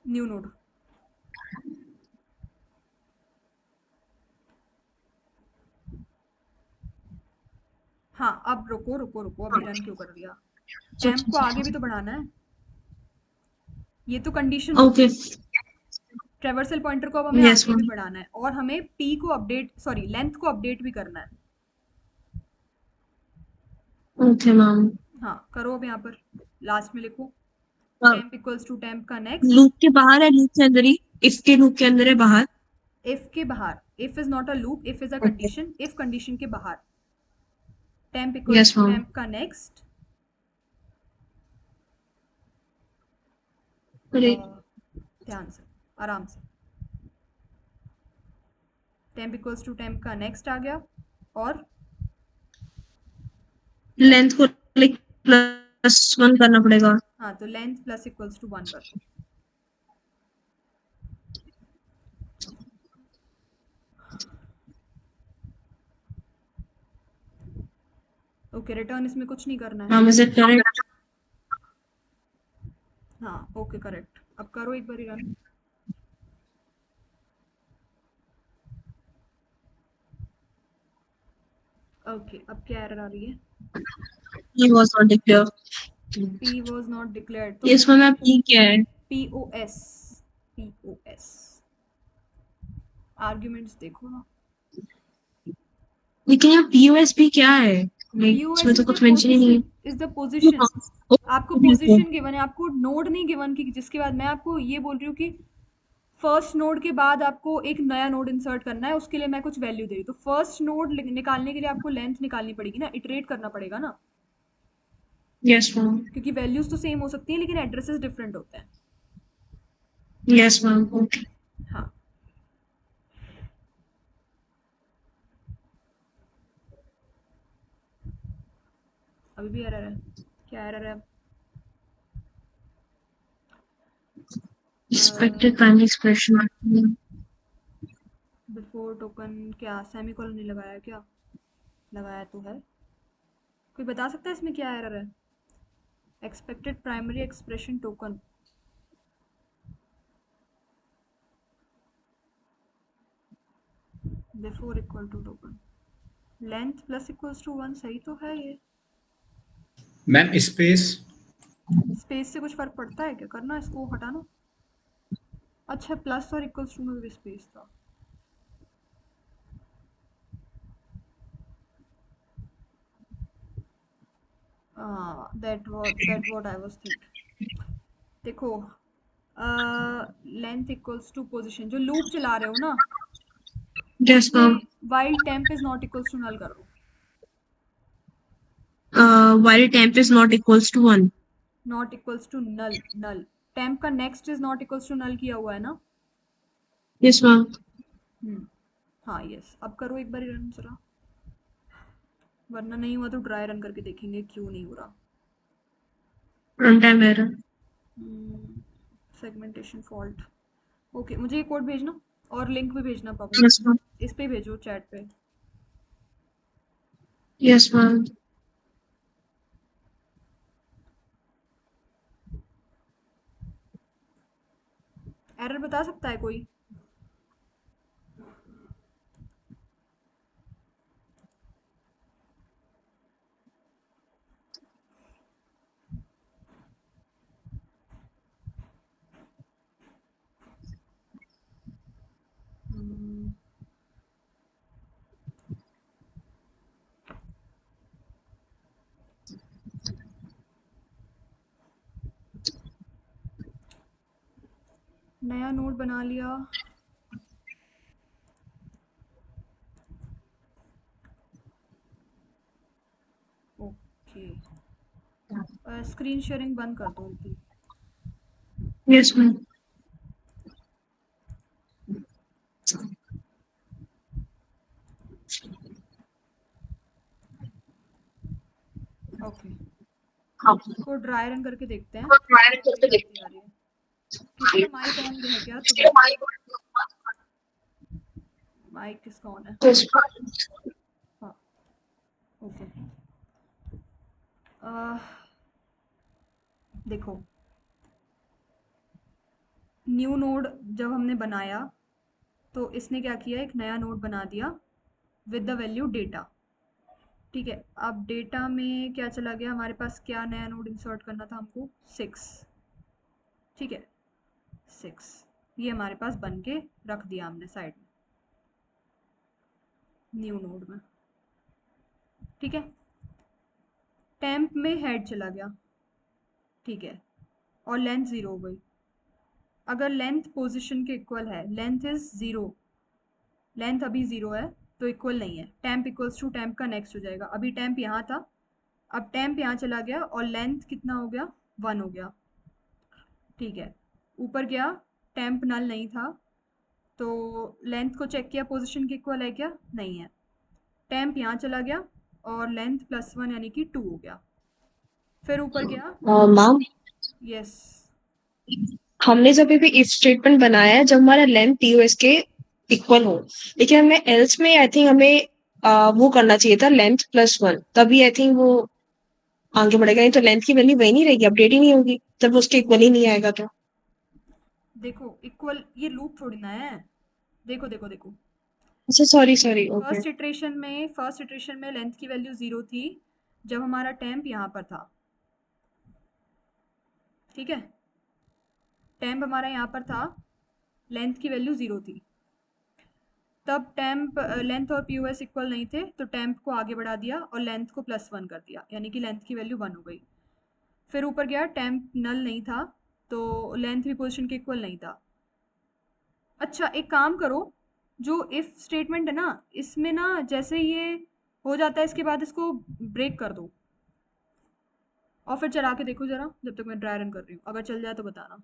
New node. हाँ, अब रुको रुको रुको, अभी रन क्यों कर दिया? टेम्प को आगे भी तो बढ़ाना है। ये तो कंडीशन होगी। ओके ट्रेवर्सल पॉइंटर को अब हमें यस आगे भी मैम। बढ़ाना है और हमें पी को अपडेट, सॉरी लेंथ को अपडेट भी करना है। Okay ma'am. हाँ, करो अब यहाँ पर लास्ट में लिखो टेम्प इक्वल्स टू टेम्प का नेक्स्ट। लूप के बाहर है, लूप के अंदर ही, इफ के लूप के अंदर है बाहर। इफ के बाहर, if is not a loop, if is a okay condition, if condition के बाहर temp equals yes to ma'am. Temp का नेक्स्ट। ध्यान से, आराम से। टेम्प इक्वल्स टू टेम्प का नेक्स्ट आ गया और लेंथ को लाइक +1 करना पड़ेगा। हाँ, तो लेंथ प्लस इक्वल्स टू 1 कर दो। ओके, रिटर्न इसमें कुछ नहीं करना है। Ma'am is it correct? हाँ, ओके करेक्ट। अब करो एक बार रन। ओके, अब क्या एरर आ रही है? He was not declare. P was not declared, तो इसमें मैम पी क्या है? पीओएस, पीओएस आर्ग्यूमेंट्स देखो ना। लेकिन यहाँ पीओएसपी क्या है? लाइक पीओएस इसमें तो इज द कुछ मेंशन ही नहीं है। Position, is the position. आपको बिल्कुल। पोजीशन गिवन है, आपको नोड नहीं गिवन कि जिसके बाद मैं आपको ये बोल रही हूँ कि फर्स्ट नोड के बाद आपको एक नया नोड इंसर्ट करना है, उसके लिए मैं कुछ वैल्यू दे रही हूँ। तो फर्स्ट नोड निकालने के लिए आपको लेंथ निकालनी पड़ेगी ना, इटरेट करना पड़ेगा ना, यस मैम। क्योंकि वैल्यूज तो सेम हो सकती हैं लेकिन एड्रेसेस डिफरेंट होते हैं। Yes ma'am. ओके हाँ, अभी भी एरर है। क्या एरर है? Expected primary expression. Before token, क्या सेमीकोलन नहीं लगाया क्या? लगाया तो है। कोई बता सकता है इसमें क्या एरर है? Expected primary expression token, before equal to token, length plus equals to 1, सही तो है ये। Ma'am space. स्पेस से कुछ फर्क पड़ता है क्या? करना इसको हटाना। अच्छा, प्लस और इक्वल्स टू में भी स्पेस था। हाँ, that what I was thinking. देखो, लेंथ इक्वल्स टू पोजीशन, जो लूप चला रहे हो ना यस मैम। उसमें while temp is not equals to null करो। while temp is not equals to 1। Not equals to null, null temp का next is not equals to null किया हुआ है ना। Yes ma'am. हाँ यस, अब करो एक बार रन जरा, वरना नहीं हुआ तो ट्राई रन करके देखेंगे क्यों नहीं हो रहा। Run time error. Segmentation fault. Okay, मुझे ये कोड भेजना और लिंक भी भेजना पापा। Yes ma'am. इस पे भेजो, चैट पे। Yes ma'am. एरर बता सकता है कोई? नया नोड बना लिया। ओके, स्क्रीन शेयरिंग बंद कर दो रिद्धि। Yes ma'am. ओके, हाँ, इसको ड्राई रन करके देखते हैं। ट्राई करके कोई देखते गलती आ रही है? किसी का माइक ऑन है क्या? तो हैं। माइक किसका ऑन है? Yes, हाँ, ओके। देखो, न्यू नोड जब हमने बनाया तो इसने क्या किया, एक नया नोड बना दिया विद द वैल्यू डेटा। ठीक है, अब डेटा में क्या चला गया हमारे पास, क्या नया नोड इंसर्ट करना था हमको? 6। ठीक है, 6 ये हमारे पास बन के रख दिया हमने साइड में न्यू नोड में। ठीक है, टेम्प में हेड चला गया। ठीक है, और लेंथ 0 हो गई। अगर लेंथ पोजीशन के इक्वल है, लेंथ इज 0, लेंथ अभी 0 है तो इक्वल नहीं है, टेम्प इक्वल्स टू टेम्प का नेक्स्ट हो जाएगा। अभी टेम्प यहाँ था, अब टेम्प यहाँ चला गया और लेंथ कितना हो गया? 1 हो गया। ठीक है, ऊपर गया, टेम्प नल नहीं था तो लेंथ को चेक किया, पोजीशन के इक्वल है क्या? नहीं है। टेम्प यहाँ चला गया और लेंथ +1 यानी कि 2 हो गया। फिर ऊपर गया, मैम यस हमने जब भी इफ स्टेटमेंट बनाया है जब हमारा लेंथ टीओएस के इक्वल हो, लेकिन हमें एल्स में आई थिंक हमें वो करना चाहिए था लेंथ +1, तभी आई थिंक वो आगे बढ़ेगा। नहीं तो लेंथ की वैल्यू वही नहीं रहेगी, अपडेट ही नहीं होगी, तब उसके इक्वल ही नहीं आएगा। तो देखो इक्वल, ये लूप थोड़ी ना है। देखो देखो देखो, अच्छा सॉरी ओके। फर्स्ट इटरेशन में लेंथ की वैल्यू 0 थी जब हमारा टेम्प यहाँ पर था। ठीक है, टेम्प हमारा यहाँ पर था, लेंथ की वैल्यू 0 थी। तब टेम्प लेंथ और पीओएस इक्वल नहीं थे तो टेम्प को आगे बढ़ा दिया और लेंथ को +1 कर दिया, यानी कि लेंथ की वैल्यू 1 हो गई। फिर ऊपर गया, टेम्प नल नहीं था तो लेंथ भी पोजीशन के इक्वल नहीं था। अच्छा एक काम करो, जो इफ स्टेटमेंट है ना, इसमें ना जैसे ये हो जाता है इसके बाद इसको ब्रेक कर दो और फिर चला के देखो जरा, जब तक मैं ड्राई रन कर रही हूँ, अगर चल जाए तो बताना।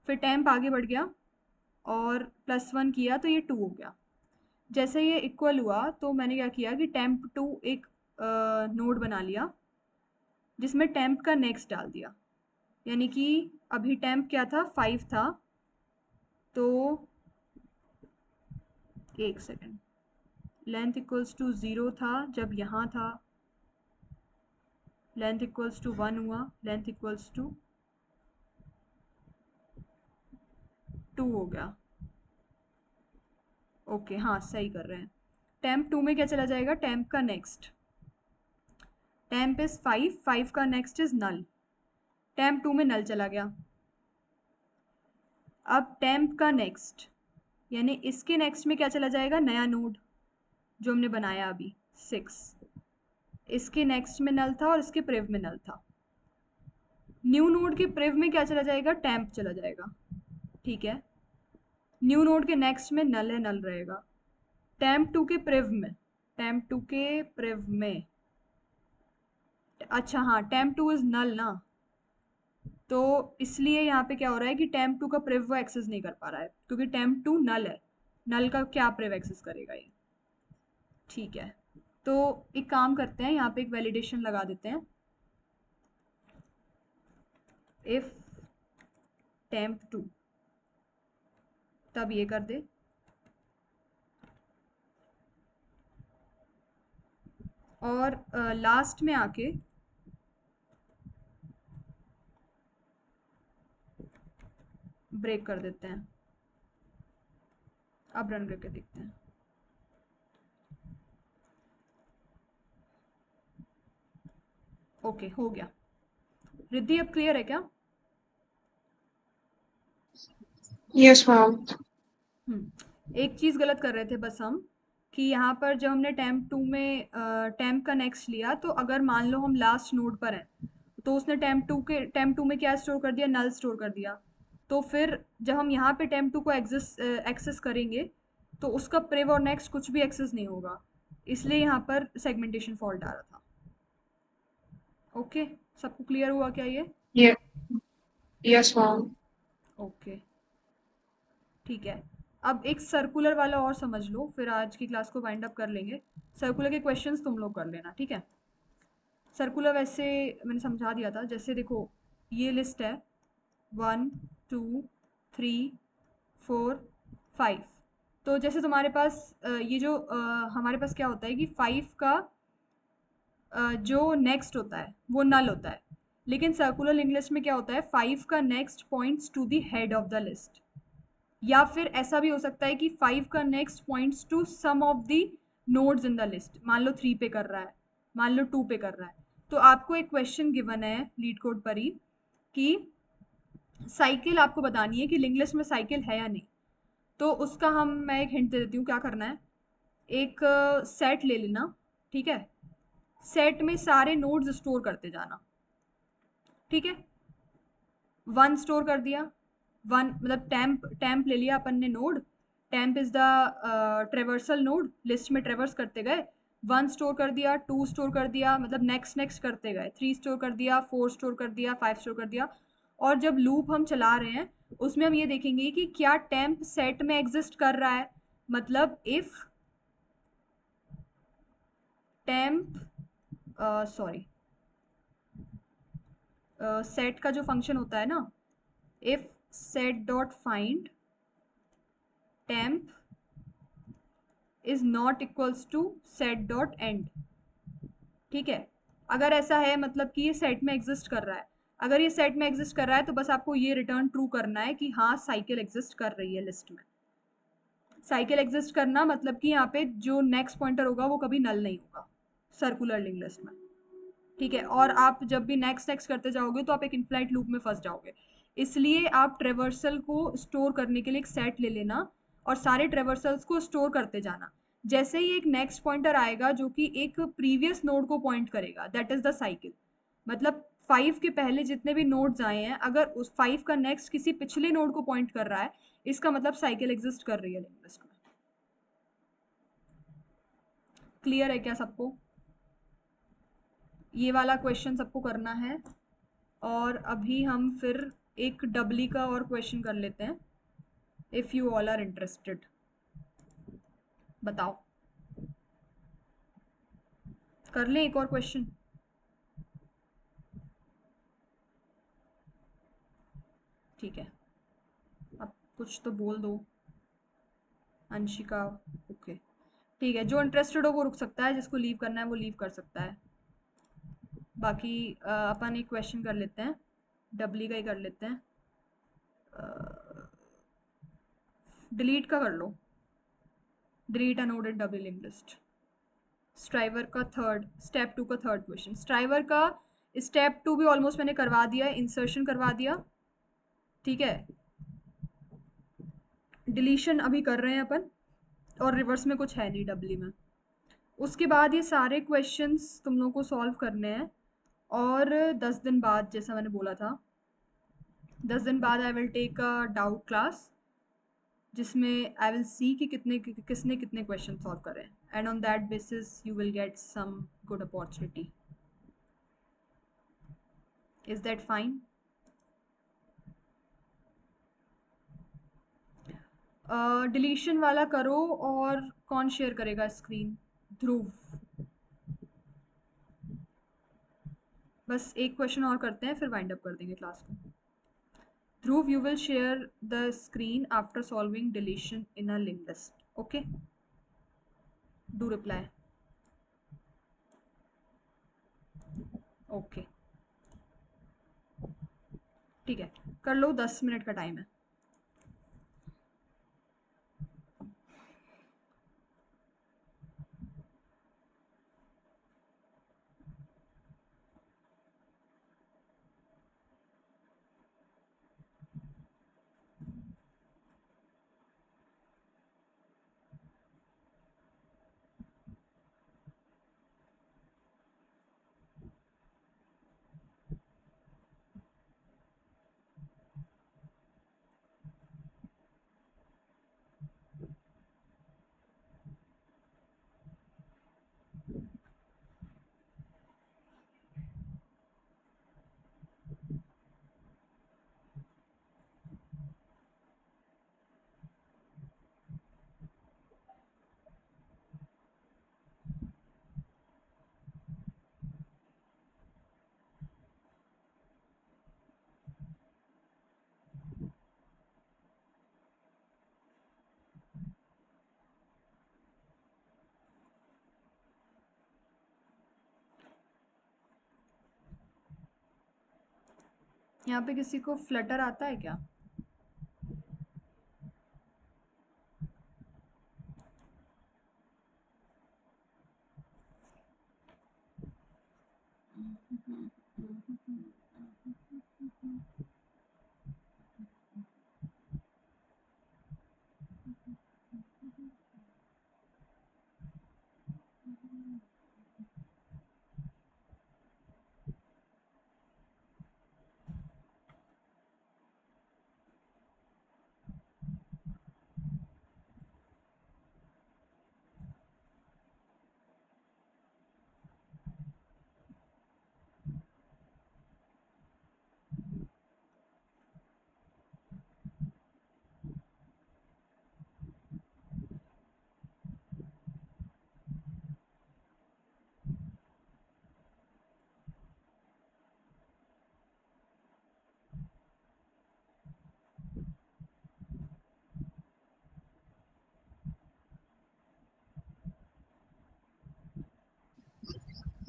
फिर टेम्प आगे बढ़ गया और +1 किया तो ये 2 हो गया। जैसे ये इक्वल हुआ तो मैंने क्या किया कि टेम्प 2 एक नोड बना लिया जिसमें टेम्प का नेक्स्ट डाल दिया, यानी कि अभी टेम्प क्या था? 5 था, तो एक सेकेंड, लेंथ इक्वल्स टू 0 था जब यहाँ था, लेंथ इक्वल्स टू 1 हुआ, लेंथ इक्वल्स टू 2 हो गया। ओके हाँ सही कर रहे हैं। टेम्प 2 में क्या चला जाएगा? टेम्प का नेक्स्ट, टेम्प इज 5, 5 का नेक्स्ट इज नल, टेम्प 2 में नल चला गया। अब टेम्प का नेक्स्ट यानी इसके नेक्स्ट में क्या चला जाएगा? नया नोड जो हमने बनाया अभी 6, इसके नेक्स्ट में नल था और इसके प्रिव में नल था। न्यू नोड के प्रिव में क्या चला जाएगा? टेम्प चला जाएगा। ठीक है, न्यू नोड के नेक्स्ट में नल है, नल रहेगा। टेम्प 2 के प्रिव में, टेम्प 2 के प्रिव में, अच्छा हाँ टेम्प 2 इज नल ना, तो इसलिए यहाँ पे क्या हो रहा है कि टेम्प 2 का प्रिव वो एक्सेस नहीं कर पा रहा है क्योंकि टेम्प 2 नल है, नल का क्या प्रिव एक्सेस करेगा ये। ठीक है, तो एक काम करते हैं, यहाँ पे एक वैलिडेशन लगा देते हैं, इफ टेम्प 2, तब ये कर दे, और लास्ट में आके ब्रेक कर देते हैं। अब रन करके देखते हैं। ओके, हो गया। रिद्धि अब क्लियर है क्या? Yes ma'am. एक चीज़ गलत कर रहे थे बस हम, कि यहाँ पर जब हमने टेम्प 2 में टेम्प का नेक्स्ट लिया, तो अगर मान लो हम लास्ट नोड पर हैं, तो उसने टेम्प 2 में क्या स्टोर कर दिया? नल स्टोर कर दिया। तो फिर जब हम यहाँ पे टेम्प 2 को एक्सेस करेंगे, तो उसका प्रेव और नेक्स्ट कुछ भी एक्सेस नहीं होगा, इसलिए यहाँ पर सेगमेंटेशन फॉल्ट आ रहा था। ओके, सबको क्लियर हुआ क्या ये? Yes ma'am. ओके, ठीक है। अब एक सर्कुलर वाला और समझ लो, फिर आज की क्लास को वाइंड अप कर लेंगे। सर्कुलर के क्वेश्चंस तुम लोग कर लेना, ठीक है? सर्कुलर वैसे मैंने समझा दिया था। जैसे देखो, ये लिस्ट है 1 2 3 4 5। तो जैसे तुम्हारे पास ये जो हमारे पास क्या होता है कि 5 का जो नेक्स्ट होता है वो नल होता है, लेकिन सर्कुलर लिंक लिस्ट में क्या होता है? 5 का next points to the head of the list, या फिर ऐसा भी हो सकता है कि 5 का next points to some of the nodes in the list. मान लो 3 पे कर रहा है, मान लो 2 पे कर रहा है, तो आपको एक क्वेश्चन गिवन है लीड कोड पर ही कि साइकिल आपको बतानी है कि लिंक लिस्ट में साइकिल है या नहीं। तो उसका मैं एक हिंट दे देती हूँ क्या करना है। एक सेट ले लेना, ठीक है? सेट में सारे नोड्स स्टोर करते जाना, ठीक है? 1 स्टोर कर दिया, 1 मतलब टेम्प ले लिया अपन ने node. Temp is the traversal node, list में ट्रेवर्स करते गए। 1 स्टोर कर दिया, 2 स्टोर कर दिया, मतलब नेक्स्ट नेक्स्ट करते गए। 3 स्टोर कर दिया, 4 स्टोर कर दिया, 5 स्टोर कर दिया। और जब लूप हम चला रहे हैं, उसमें हम ये देखेंगे कि क्या टेम्प सेट में एग्जिस्ट कर रहा है। मतलब इफ टेम्प सॉरी सेट का जो फंक्शन होता है ना, if set dot find temp is not equals to set dot end, ठीक है? अगर ऐसा है मतलब कि ये सेट में एग्जिस्ट कर रहा है। अगर ये सेट में एग्जिस्ट कर रहा है तो बस आपको ये रिटर्न ट्रू करना है कि हाँ साइकिल एग्जिस्ट कर रही है लिस्ट में। साइकिल एग्जिस्ट करना मतलब कि यहाँ पे जो नेक्स्ट पॉइंटर होगा वो कभी नल नहीं होगा सर्कुलर लिंक लिस्ट में, ठीक है? और आप जब भी नेक्स्ट नेक्स्ट करते जाओगे तो आप एक इनफाइनाइट लूप में फंस जाओगे। इसलिए आप ट्रेवर्सल को स्टोर करने के लिए एक सेट ले लेना और सारे ट्रेवर्सल्स को स्टोर करते जाना। जैसे ही एक नेक्स्ट पॉइंटर आएगा जो कि एक प्रीवियस नोड को पॉइंट करेगा, दैट इज द साइकिल। मतलब 5 के पहले जितने भी नोड्स आए हैं, अगर उस 5 का नेक्स्ट किसी पिछले नोड को पॉइंट कर रहा है, इसका मतलब साइकिल एग्जिस्ट कर रही है लिंक लिस्ट में। क्लियर है क्या सबको? ये वाला क्वेश्चन सबको करना है। और अभी हम फिर एक डबली का और क्वेश्चन कर लेते हैं, if you all are interested. बताओ, कर लें एक और क्वेश्चन? ठीक है, अब कुछ तो बोल दो। अंशिका, ओके, ठीक है। जो इंटरेस्टेड हो वो रुक सकता है, जिसको लीव करना है वो लीव कर सकता है। बाकी अपन एक क्वेश्चन कर लेते हैं, डबली का ही कर लेते हैं। डिलीट का कर लो, delete a node in double linked list. Striver का स्टेप 2 का थर्ड क्वेश्चन। स्ट्राइवर का स्टेप 2 भी ऑलमोस्ट मैंने करवा दिया, इंसर्शन करवा दिया, ठीक है? डिलीशन अभी कर रहे हैं अपन, और रिवर्स में कुछ है नहीं डबली में। उसके बाद ये सारे क्वेश्चंस तुम लोगों को सॉल्व करने हैं, और 10 दिन बाद, जैसा मैंने बोला था, 10 दिन बाद I will take a doubt class, जिसमें आई विल सी कि किसने कितने क्वेश्चन सॉल्व करे, and on that basis you will get some good opportunity. Is that fine? Deletion वाला करो, और कौन शेयर करेगा स्क्रीन? ध्रुव। बस एक क्वेश्चन और करते हैं, फिर वाइंड अप कर देंगे क्लास को। ध्रुव, you will share the screen after solving deletion in a linked list. Okay? Do reply. Okay. ठीक है, कर लो, 10 मिनट का टाइम है। यहाँ पे किसी को फ्लटर आता है क्या?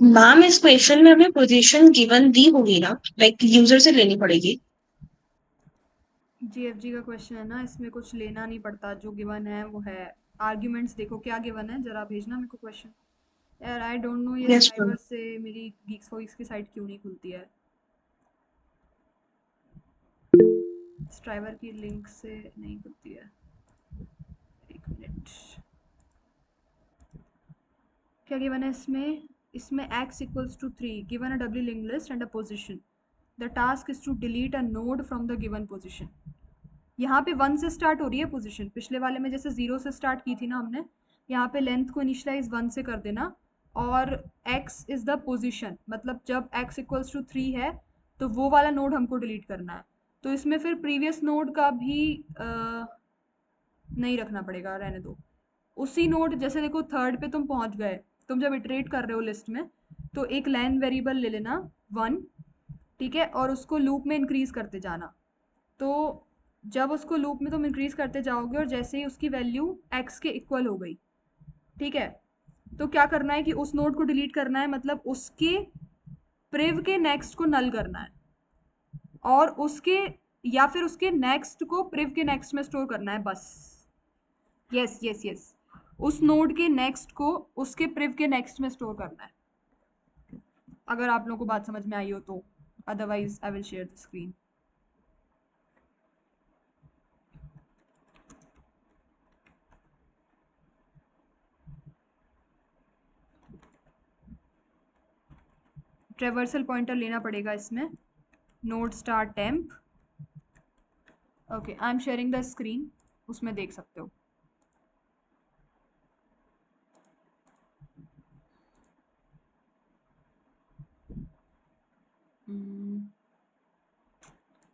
मैम इस क्वेश्चन में हमें पोजीशन गिवन दी होगी ना, लाइक यूजर से लेनी पड़ेगी। जीएफजी का क्वेश्चन है ना, इसमें कुछ लेना नहीं पड़ता, जो गिवन है वो है। आर्ग्यूमेंट्स देखो क्या गिवन है, जरा भेजना मेरे को क्वेश्चन। यार आई डोंट नो ये यस मैम। स्ट्राइवर से मेरी गीक्स फॉर गीक्स की साइट क्यों नहीं खुलती है। स्ट्राइवर की लिंक से नहीं खुलती है। एक मिनट, क्या गिवन है इसमें? इसमें x equals to 3 given a doubly linked list and a position. The task is to delete a node from the given position. यहाँ पे 1 से स्टार्ट हो रही है पोजीशन, पिछले वाले में जैसे 0 से स्टार्ट की थी ना हमने, यहाँ पे लेंथ को इनिशियलाइज 1 से कर देना, और x इज द पोजीशन, मतलब जब x इक्वल्स टू 3 है तो वो वाला नोड हमको डिलीट करना है। तो इसमें फिर प्रीवियस नोड का भी नहीं रखना पड़ेगा, रहने दो। उसी नोड, जैसे देखो थर्ड पे तुम पहुंच गए, तुम जब इटरेट कर रहे हो लिस्ट में, तो एक लेन वेरिएबल ले लेना 1, ठीक है, और उसको लूप में इंक्रीज करते जाना। तो जब उसको लूप में तुम इंक्रीज करते जाओगे और जैसे ही उसकी वैल्यू x के इक्वल हो गई, ठीक है, तो क्या करना है कि उस नोड को डिलीट करना है, मतलब उसके प्रिव के नेक्स्ट को नल करना है, और उसके या फिर उसके नेक्स्ट को प्रिव के नेक्स्ट में स्टोर करना है, बस। यस यस यस, उस नोड के नेक्स्ट को उसके प्रिव के नेक्स्ट में स्टोर करना है। अगर आप लोगों को बात समझ में आई हो तो, otherwise I will share the screen. Traversal pointer लेना पड़ेगा इसमें, node star temp. Okay, I am sharing the screen, उसमें देख सकते हो।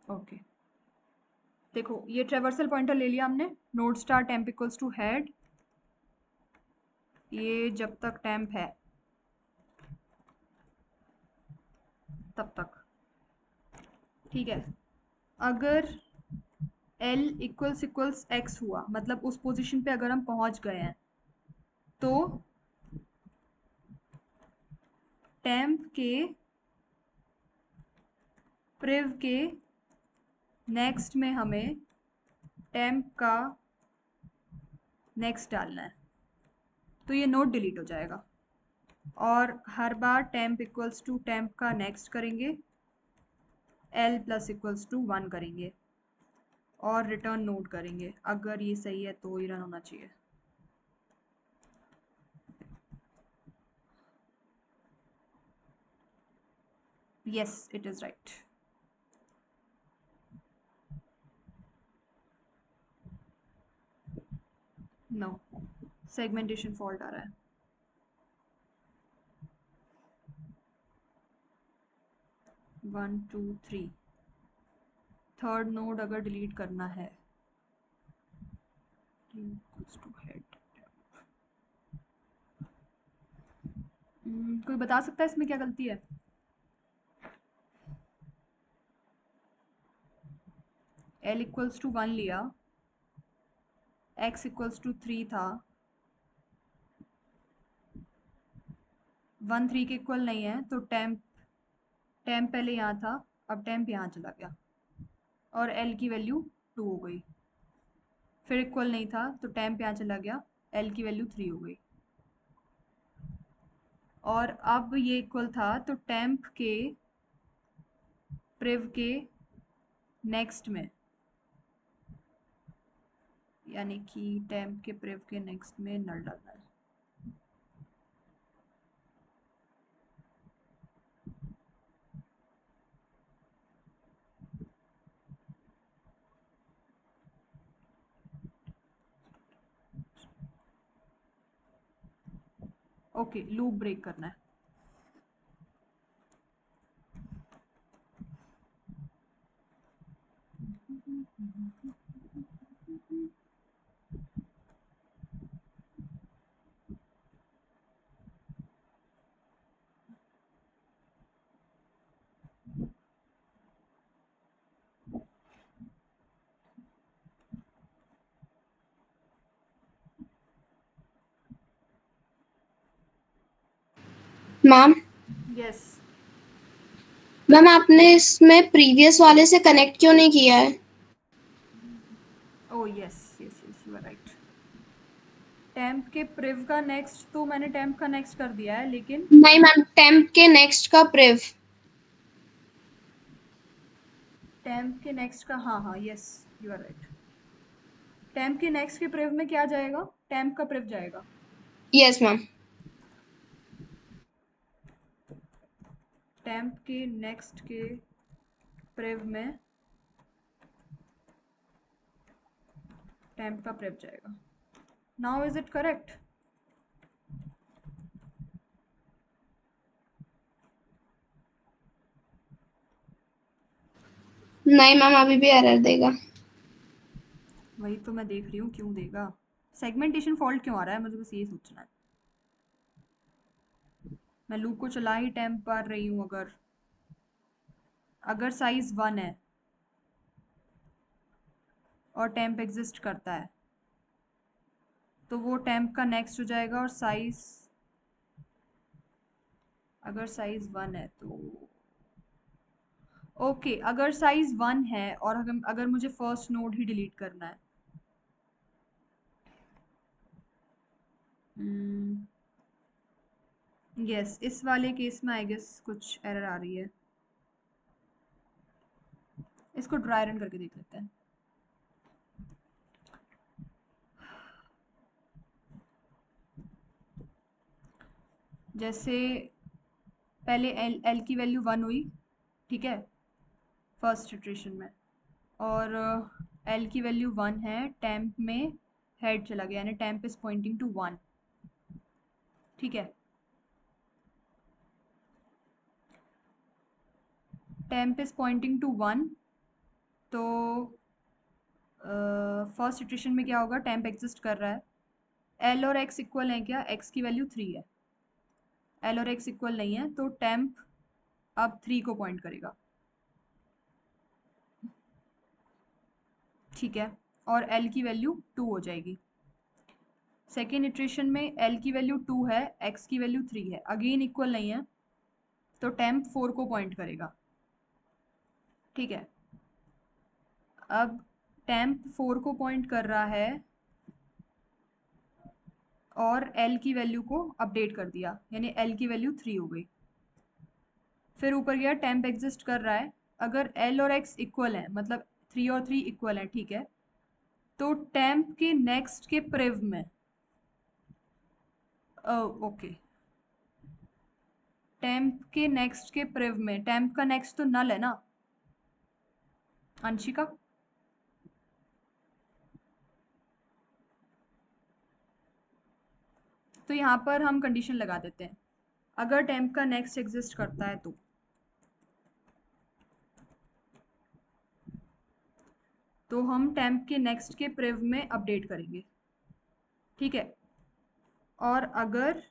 ओके देखो, ये ट्रेवर्सल पॉइंटर ले लिया हमने, node star temp equals to head, ये जब तक टेम्प है तब तक, ठीक है। अगर L इक्वल्स इक्वल्स x हुआ, मतलब उस पोजीशन पे अगर हम पहुंच गए हैं, तो टेम्प के प्रिव के नेक्स्ट में हमें टेम्प का नेक्स्ट डालना है, तो ये नोड डिलीट हो जाएगा। और हर बार टेम्प इक्वल्स टू टेम्प का नेक्स्ट करेंगे, L प्लस इक्वल्स टू 1 करेंगे, और रिटर्न नोड करेंगे। अगर ये सही है तो ही रन होना चाहिए। Yes it is right. No, segmentation fault आ रहा है। One two three, third node अगर डिलीट करना है, टू हेड। कोई बता सकता है इसमें क्या गलती है? L इक्वल्स टू 1 लिया, x इक्वल्स टू 3 था, 1 3 के इक्वल नहीं है, तो टेम्प पहले यहाँ था, अब टेम्प यहाँ चला गया और एल की वैल्यू 2 हो गई, फिर इक्वल नहीं था तो टेम्प यहाँ चला गया, एल की वैल्यू 3 हो गई, और अब ये इक्वल था तो टेम्प के प्रिव के नेक्स्ट में, यानी कि टेम्प के प्रिव के नेक्स्ट में नल डालना है। ओके, लूप ब्रेक करना है। मैम यस, मैम आपने इसमें प्रीवियस वाले से कनेक्ट क्यों नहीं किया है? Oh yes yes yes, you are right. Temp के प्रिव का नेक्स्ट तो मैंने टेम्प का नेक्स्ट कर दिया है, लेकिन नहीं मैम, टेम्प के नेक्स्ट का प्रिव। टेम्प के नेक्स्ट का, हाँ हाँ yes, you are right. Temp के नेक्स्ट के प्रिव में क्या जाएगा? टेम्प का प्रिव जाएगा। Yes ma'am. टेम्प के नेक्स्ट के प्रिव में टेम्प का प्रिव जाएगा। Now is it correct? नहीं मैम, अभी भी एरर देगा। वही तो मैं देख रही हूँ क्यों देगा। सेगमेंटेशन फॉल्ट क्यों आ रहा है, मुझे बस ये सोचना है। मैं लूप को चला ही टेम्प पर रही हूँ, अगर साइज 1 है और टेम्प एग्जिस्ट करता है तो वो टेम्प का नेक्स्ट हो जाएगा, और साइज, अगर साइज 1 है तो ओके, अगर साइज 1 है और अगर मुझे फर्स्ट नोड ही डिलीट करना है, यस, इस वाले केस में आई गेस कुछ एरर आ रही है। इसको ड्राई रन करके देख लेते हैं। जैसे पहले एल की वैल्यू 1 हुई, ठीक है, फर्स्ट इटरेशन में, और एल की वैल्यू 1 है, टेम्प में हेड चला गया, यानी टेम्प इज पॉइंटिंग टू 1, ठीक है। टेम्प इज पॉइंटिंग टू 1, तो फर्स्ट इटरेशन में क्या होगा? टेम्प एग्जिस्ट कर रहा है, एल और एक्स इक्वल है क्या? एक्स की वैल्यू 3 है, एल और एक्स इक्वल नहीं है, तो टेम्प अब 3 को पॉइंट करेगा, ठीक है, और एल की वैल्यू 2 हो जाएगी। सेकेंड इटरेशन में एल की वैल्यू 2 है, एक्स की वैल्यू 3 है, अगेन इक्वल नहीं है, तो टेम्प 4 को पॉइंट करेगा, ठीक है। अब टेम्प 4 को पॉइंट कर रहा है और एल की वैल्यू को अपडेट कर दिया, यानी एल की वैल्यू 3 हो गई। फिर ऊपर गया, टेम्प एग्जिस्ट कर रहा है, अगर एल और एक्स इक्वल है, मतलब 3 और 3 इक्वल है, ठीक है, तो टेम्प के नेक्स्ट के प्रिव में, ओके, टेम्प के नेक्स्ट के प्रिव में, टेम्प का नेक्स्ट तो नल है ना अंशिका? तो यहाँ पर हम कंडीशन लगा देते हैं, अगर टेम्प का नेक्स्ट एग्जिस्ट करता है तो हम टेम्प के नेक्स्ट के प्रिव में अपडेट करेंगे, ठीक है। और अगर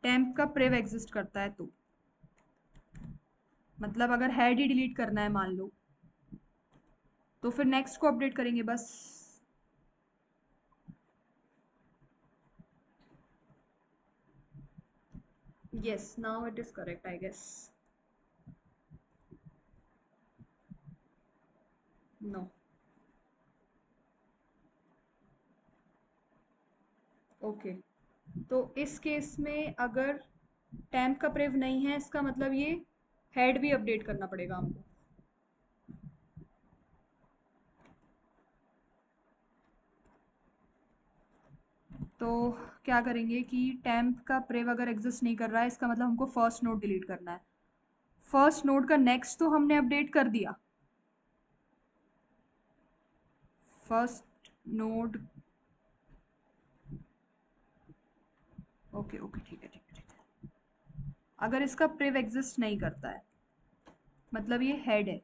टेम्प का प्रिव एग्जिस्ट करता है तो, मतलब अगर हेड ही डिलीट करना है मान लो, तो फिर नेक्स्ट को अपडेट करेंगे बस। Yes, now it is correct I guess. No. Okay, तो इस केस में अगर टेम्प का प्रिव नहीं है, इसका मतलब ये हेड भी अपडेट करना पड़ेगा हमको। तो क्या करेंगे कि टेम्प का प्रिव अगर एग्जिस्ट नहीं कर रहा है, इसका मतलब हमको फर्स्ट नोड डिलीट करना है। फर्स्ट नोड का नेक्स्ट तो हमने अपडेट कर दिया, फर्स्ट नोड। ओके ओके, ठीक है ठीक है ठीक है। अगर इसका प्रिव एग्जिस्ट नहीं करता है, मतलब ये हेड है।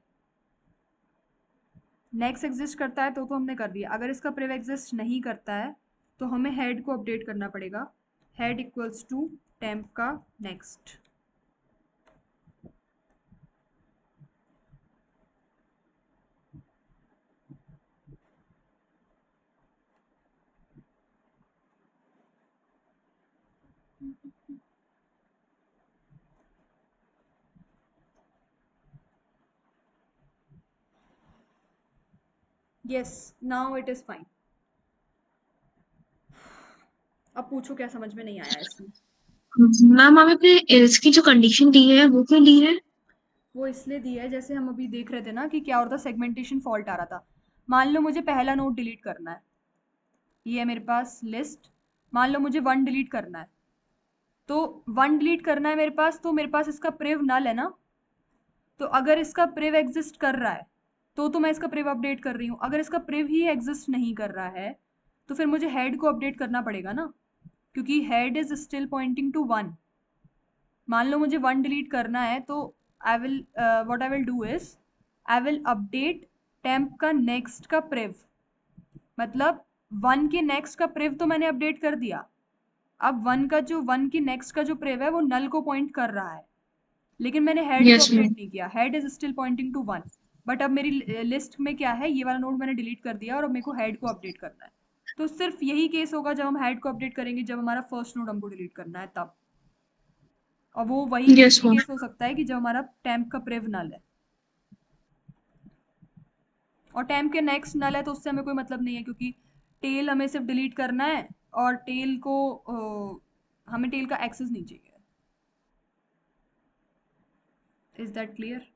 नेक्स्ट एग्जिस्ट करता है तो हमने कर दिया। अगर इसका प्रिव एग्जिस्ट नहीं करता है तो हमें हेड को अपडेट करना पड़ेगा। हेड इक्वल्स टू टेम्प का next. Yes, now it is fine. अब पूछो क्या समझ में नहीं आया इसमें। मैम हमें अपने एल्स की जो कंडीशन दी है वो क्यों दी है? वो इसलिए दी है, जैसे हम अभी देख रहे थे ना कि क्या होता, सेगमेंटेशन फॉल्ट आ रहा था। मान लो मुझे पहला नोड डिलीट करना है, ये है मेरे पास लिस्ट। मान लो मुझे 1 डिलीट करना है, तो 1 डिलीट करना है मेरे पास, तो मेरे पास इसका प्रिव नल है ना। तो अगर इसका प्रिव एग्जिस्ट कर रहा है तो मैं इसका प्रिव अपडेट कर रही हूँ। अगर इसका प्रिव ही एग्जिस्ट नहीं कर रहा है तो फिर मुझे हेड को अपडेट करना पड़ेगा ना, क्योंकि head is still pointing to 1। मान लो मुझे 1 डिलीट करना है, तो I will what I will do is I will update temp का नेक्स्ट का प्रिव। मतलब 1 के नेक्स्ट का प्रिव तो मैंने अपडेट कर दिया। अब 1 के नेक्स्ट का जो प्रिव है वो नल को पॉइंट कर रहा है, लेकिन मैंने हेड को यस अपडेट मैम। नहीं किया। Head is still pointing to 1, but अब मेरी लिस्ट में क्या है, ये वाला नोड मैंने डिलीट कर दिया और अब मेरे को हेड को अपडेट करना है। तो सिर्फ यही केस होगा जब हम हेड को अपडेट करेंगे, जब हमारा फर्स्ट नोड हमको डिलीट करना है तब। और वो वही यस मैम। केस हो सकता है कि जब हमारा टेम्प का प्रिव नल है। और टेम्प के नेक्स्ट नल है तो उससे हमें कोई मतलब नहीं है, क्योंकि टेल हमें सिर्फ डिलीट करना है और टेल को हमें टेल का एक्सेस नहीं चाहिए। Is that clear?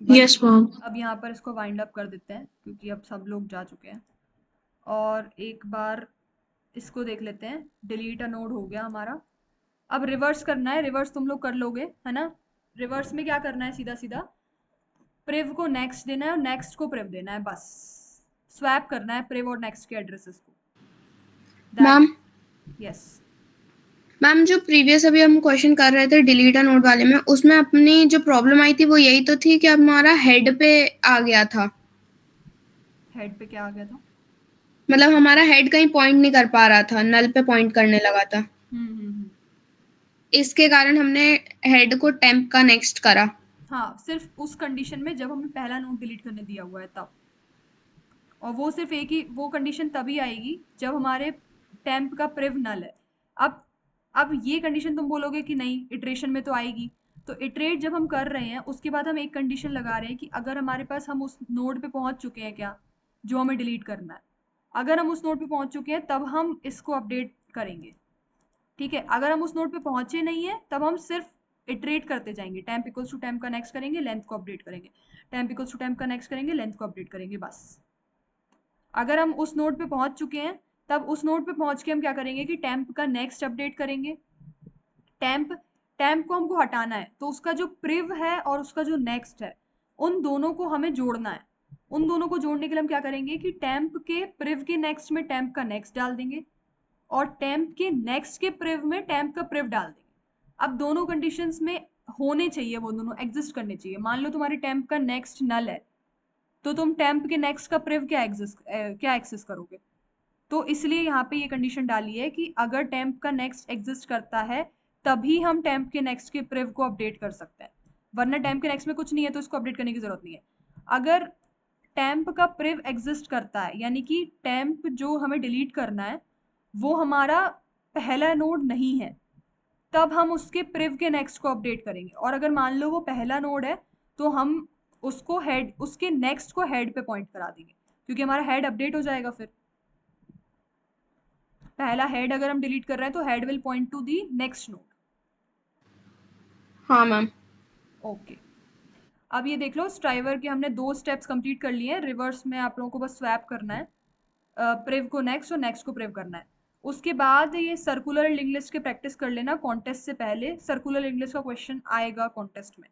Yes ma'am. अब यहाँ पर इसको वाइंड अप कर देते हैं, क्योंकि अब सब लोग जा चुके हैं। और एक बार इसको देख लेते हैं। डिलीट अ नोड हो गया हमारा। अब रिवर्स करना है, रिवर्स तुम लोग कर लोगे है ना। रिवर्स में क्या करना है, सीधा सीधा प्रिव को नेक्स्ट देना है और नेक्स्ट को प्रिव देना है, बस स्वैप करना है प्रिव और नेक्स्ट के एड्रेसेस को। Ma'am yes. मैम जो प्रीवियस अभी हम क्वेश्चन कर रहे थे डिलीट नोड वाले में, उसमें अपनी जो प्रॉब्लम आई थी वो यही तो थी कि हमारा हेड पे आ गया था। हेड पे क्या आ गया था? मतलब हमारा हेड कहीं पॉइंट नहीं कर पा रहा था, नल पे पॉइंट करने लगा था। इसके कारण हमने हेड को टेम्प का नेक्स्ट करा। हाँ, सिर्फ उस कंडीशन में जब हमें पहला नोड डिलीट करने दिया हुआ है तब। और वो सिर्फ एक ही वो कंडीशन तभी आएगी जब हमारे टेम्प का प्रिव नल है। अब ये कंडीशन तुम बोलोगे कि नहीं इटरेशन में तो आएगी। तो इटरेट जब हम कर रहे हैं उसके बाद हम एक कंडीशन लगा रहे हैं कि अगर हमारे पास हम उस नोड पे पहुंच चुके हैं क्या, जो हमें डिलीट करना है। अगर हम उस नोड पे पहुंच चुके हैं तब हम इसको अपडेट करेंगे, ठीक है। अगर हम उस नोड पे पहुंचे नहीं है तब हम सिर्फ इटरेट करते जाएंगे। टेम्प इक्वल्स टू टेम्प का नेक्स्ट करेंगे, लेंथ को अपडेट करेंगे। टेम्प इक्वल्स टू टेम्प का नेक्स्ट करेंगे, लेंथ को अपडेट करेंगे, बस। अगर हम उस नोड पे पहुंच चुके हैं तब उस नोड पे पहुंच के हम क्या करेंगे कि टेम्प का नेक्स्ट अपडेट करेंगे। टेम्प को हमको हटाना है, तो उसका जो प्रिव है और उसका जो नेक्स्ट है उन दोनों को हमें जोड़ना है। उन दोनों को जोड़ने के लिए हम क्या करेंगे कि टेम्प के प्रिव के नेक्स्ट में टेम्प का नेक्स्ट डाल देंगे और टेम्प के नेक्स्ट के प्रिव में टेम्प का प्रिव डाल देंगे। अब दोनों कंडीशंस में होने चाहिए, वो दोनों एग्जिस्ट करने चाहिए। मान लो तुम्हारे टेम्प का नेक्स्ट नल है, तो तुम टेम्प के नेक्स्ट का प्रिव क्या एक्सेस करोगे। तो इसलिए यहाँ पे ये कंडीशन डाली है कि अगर टेम्प का नेक्स्ट एग्जिस्ट करता है तभी हम टेम्प के नेक्स्ट के प्रिव को अपडेट कर सकते हैं, वरना टेम्प के नेक्स्ट में कुछ नहीं है तो इसको अपडेट करने की जरूरत नहीं है। अगर टेम्प का प्रिव एग्जिस्ट करता है, यानी कि टेम्प जो हमें डिलीट करना है वो हमारा पहला नोड नहीं है, तब हम उसके प्रिव के नेक्स्ट को अपडेट करेंगे। और अगर मान लो वो पहला नोड है तो हम उसको हेड, उसके नेक्स्ट को हेड पे पॉइंट करा देंगे, क्योंकि हमारा हेड अपडेट हो जाएगा। फिर पहला हेड अगर हम डिलीट कर रहे हैं तो head will point to the next node. हाँ मैम। ओके, अब ये देख लो, स्ट्राइवर के हमने 2 स्टेप्स कंप्लीट कर लिए हैं। रिवर्स में आप लोगों को बस स्वैप करना है, प्रिव को नेक्स्ट और नेक्स्ट को प्रिव करना है। उसके बाद ये सर्कुलर लिंक लिस्ट के प्रैक्टिस कर लेना कॉन्टेस्ट से पहले। सर्कुलर लिंक लिस्ट का क्वेश्चन आएगा कॉन्टेस्ट में।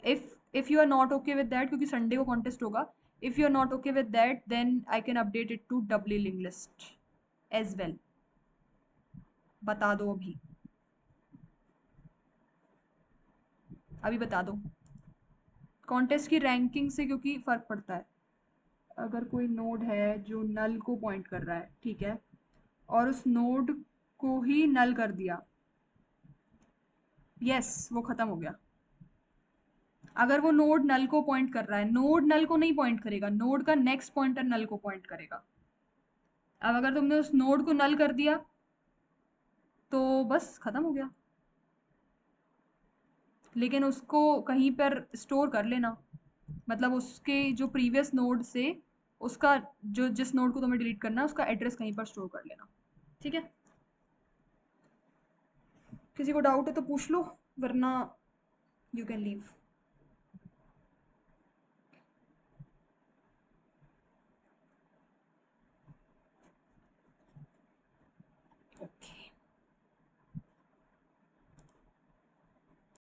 If you are not okay with that, क्योंकि संडे को कॉन्टेस्ट होगा, if you are not okay with that then I can update it to W link list as well. बता दो अभी बता दो कॉन्टेस्ट की रैंकिंग से, क्योंकि फर्क पड़ता है। अगर कोई नोड है जो नल को पॉइंट कर रहा है, ठीक है, और उस नोड को ही नल कर दिया, यस वो खत्म हो गया। अगर वो नोड नल को पॉइंट कर रहा है, नोड नल को नहीं पॉइंट करेगा, नोड का नेक्स्ट पॉइंटर नल को पॉइंट करेगा। अब अगर तुमने उस नोड को नल कर दिया तो बस खत्म हो गया। लेकिन उसको कहीं पर स्टोर कर लेना, मतलब उसके जो प्रीवियस नोड से उसका जो जिस नोड को तुम्हें डिलीट करना है उसका एड्रेस कहीं पर स्टोर कर लेना, ठीक है। किसी को डाउट है तो पूछ लो, वरना यू कैन लीव।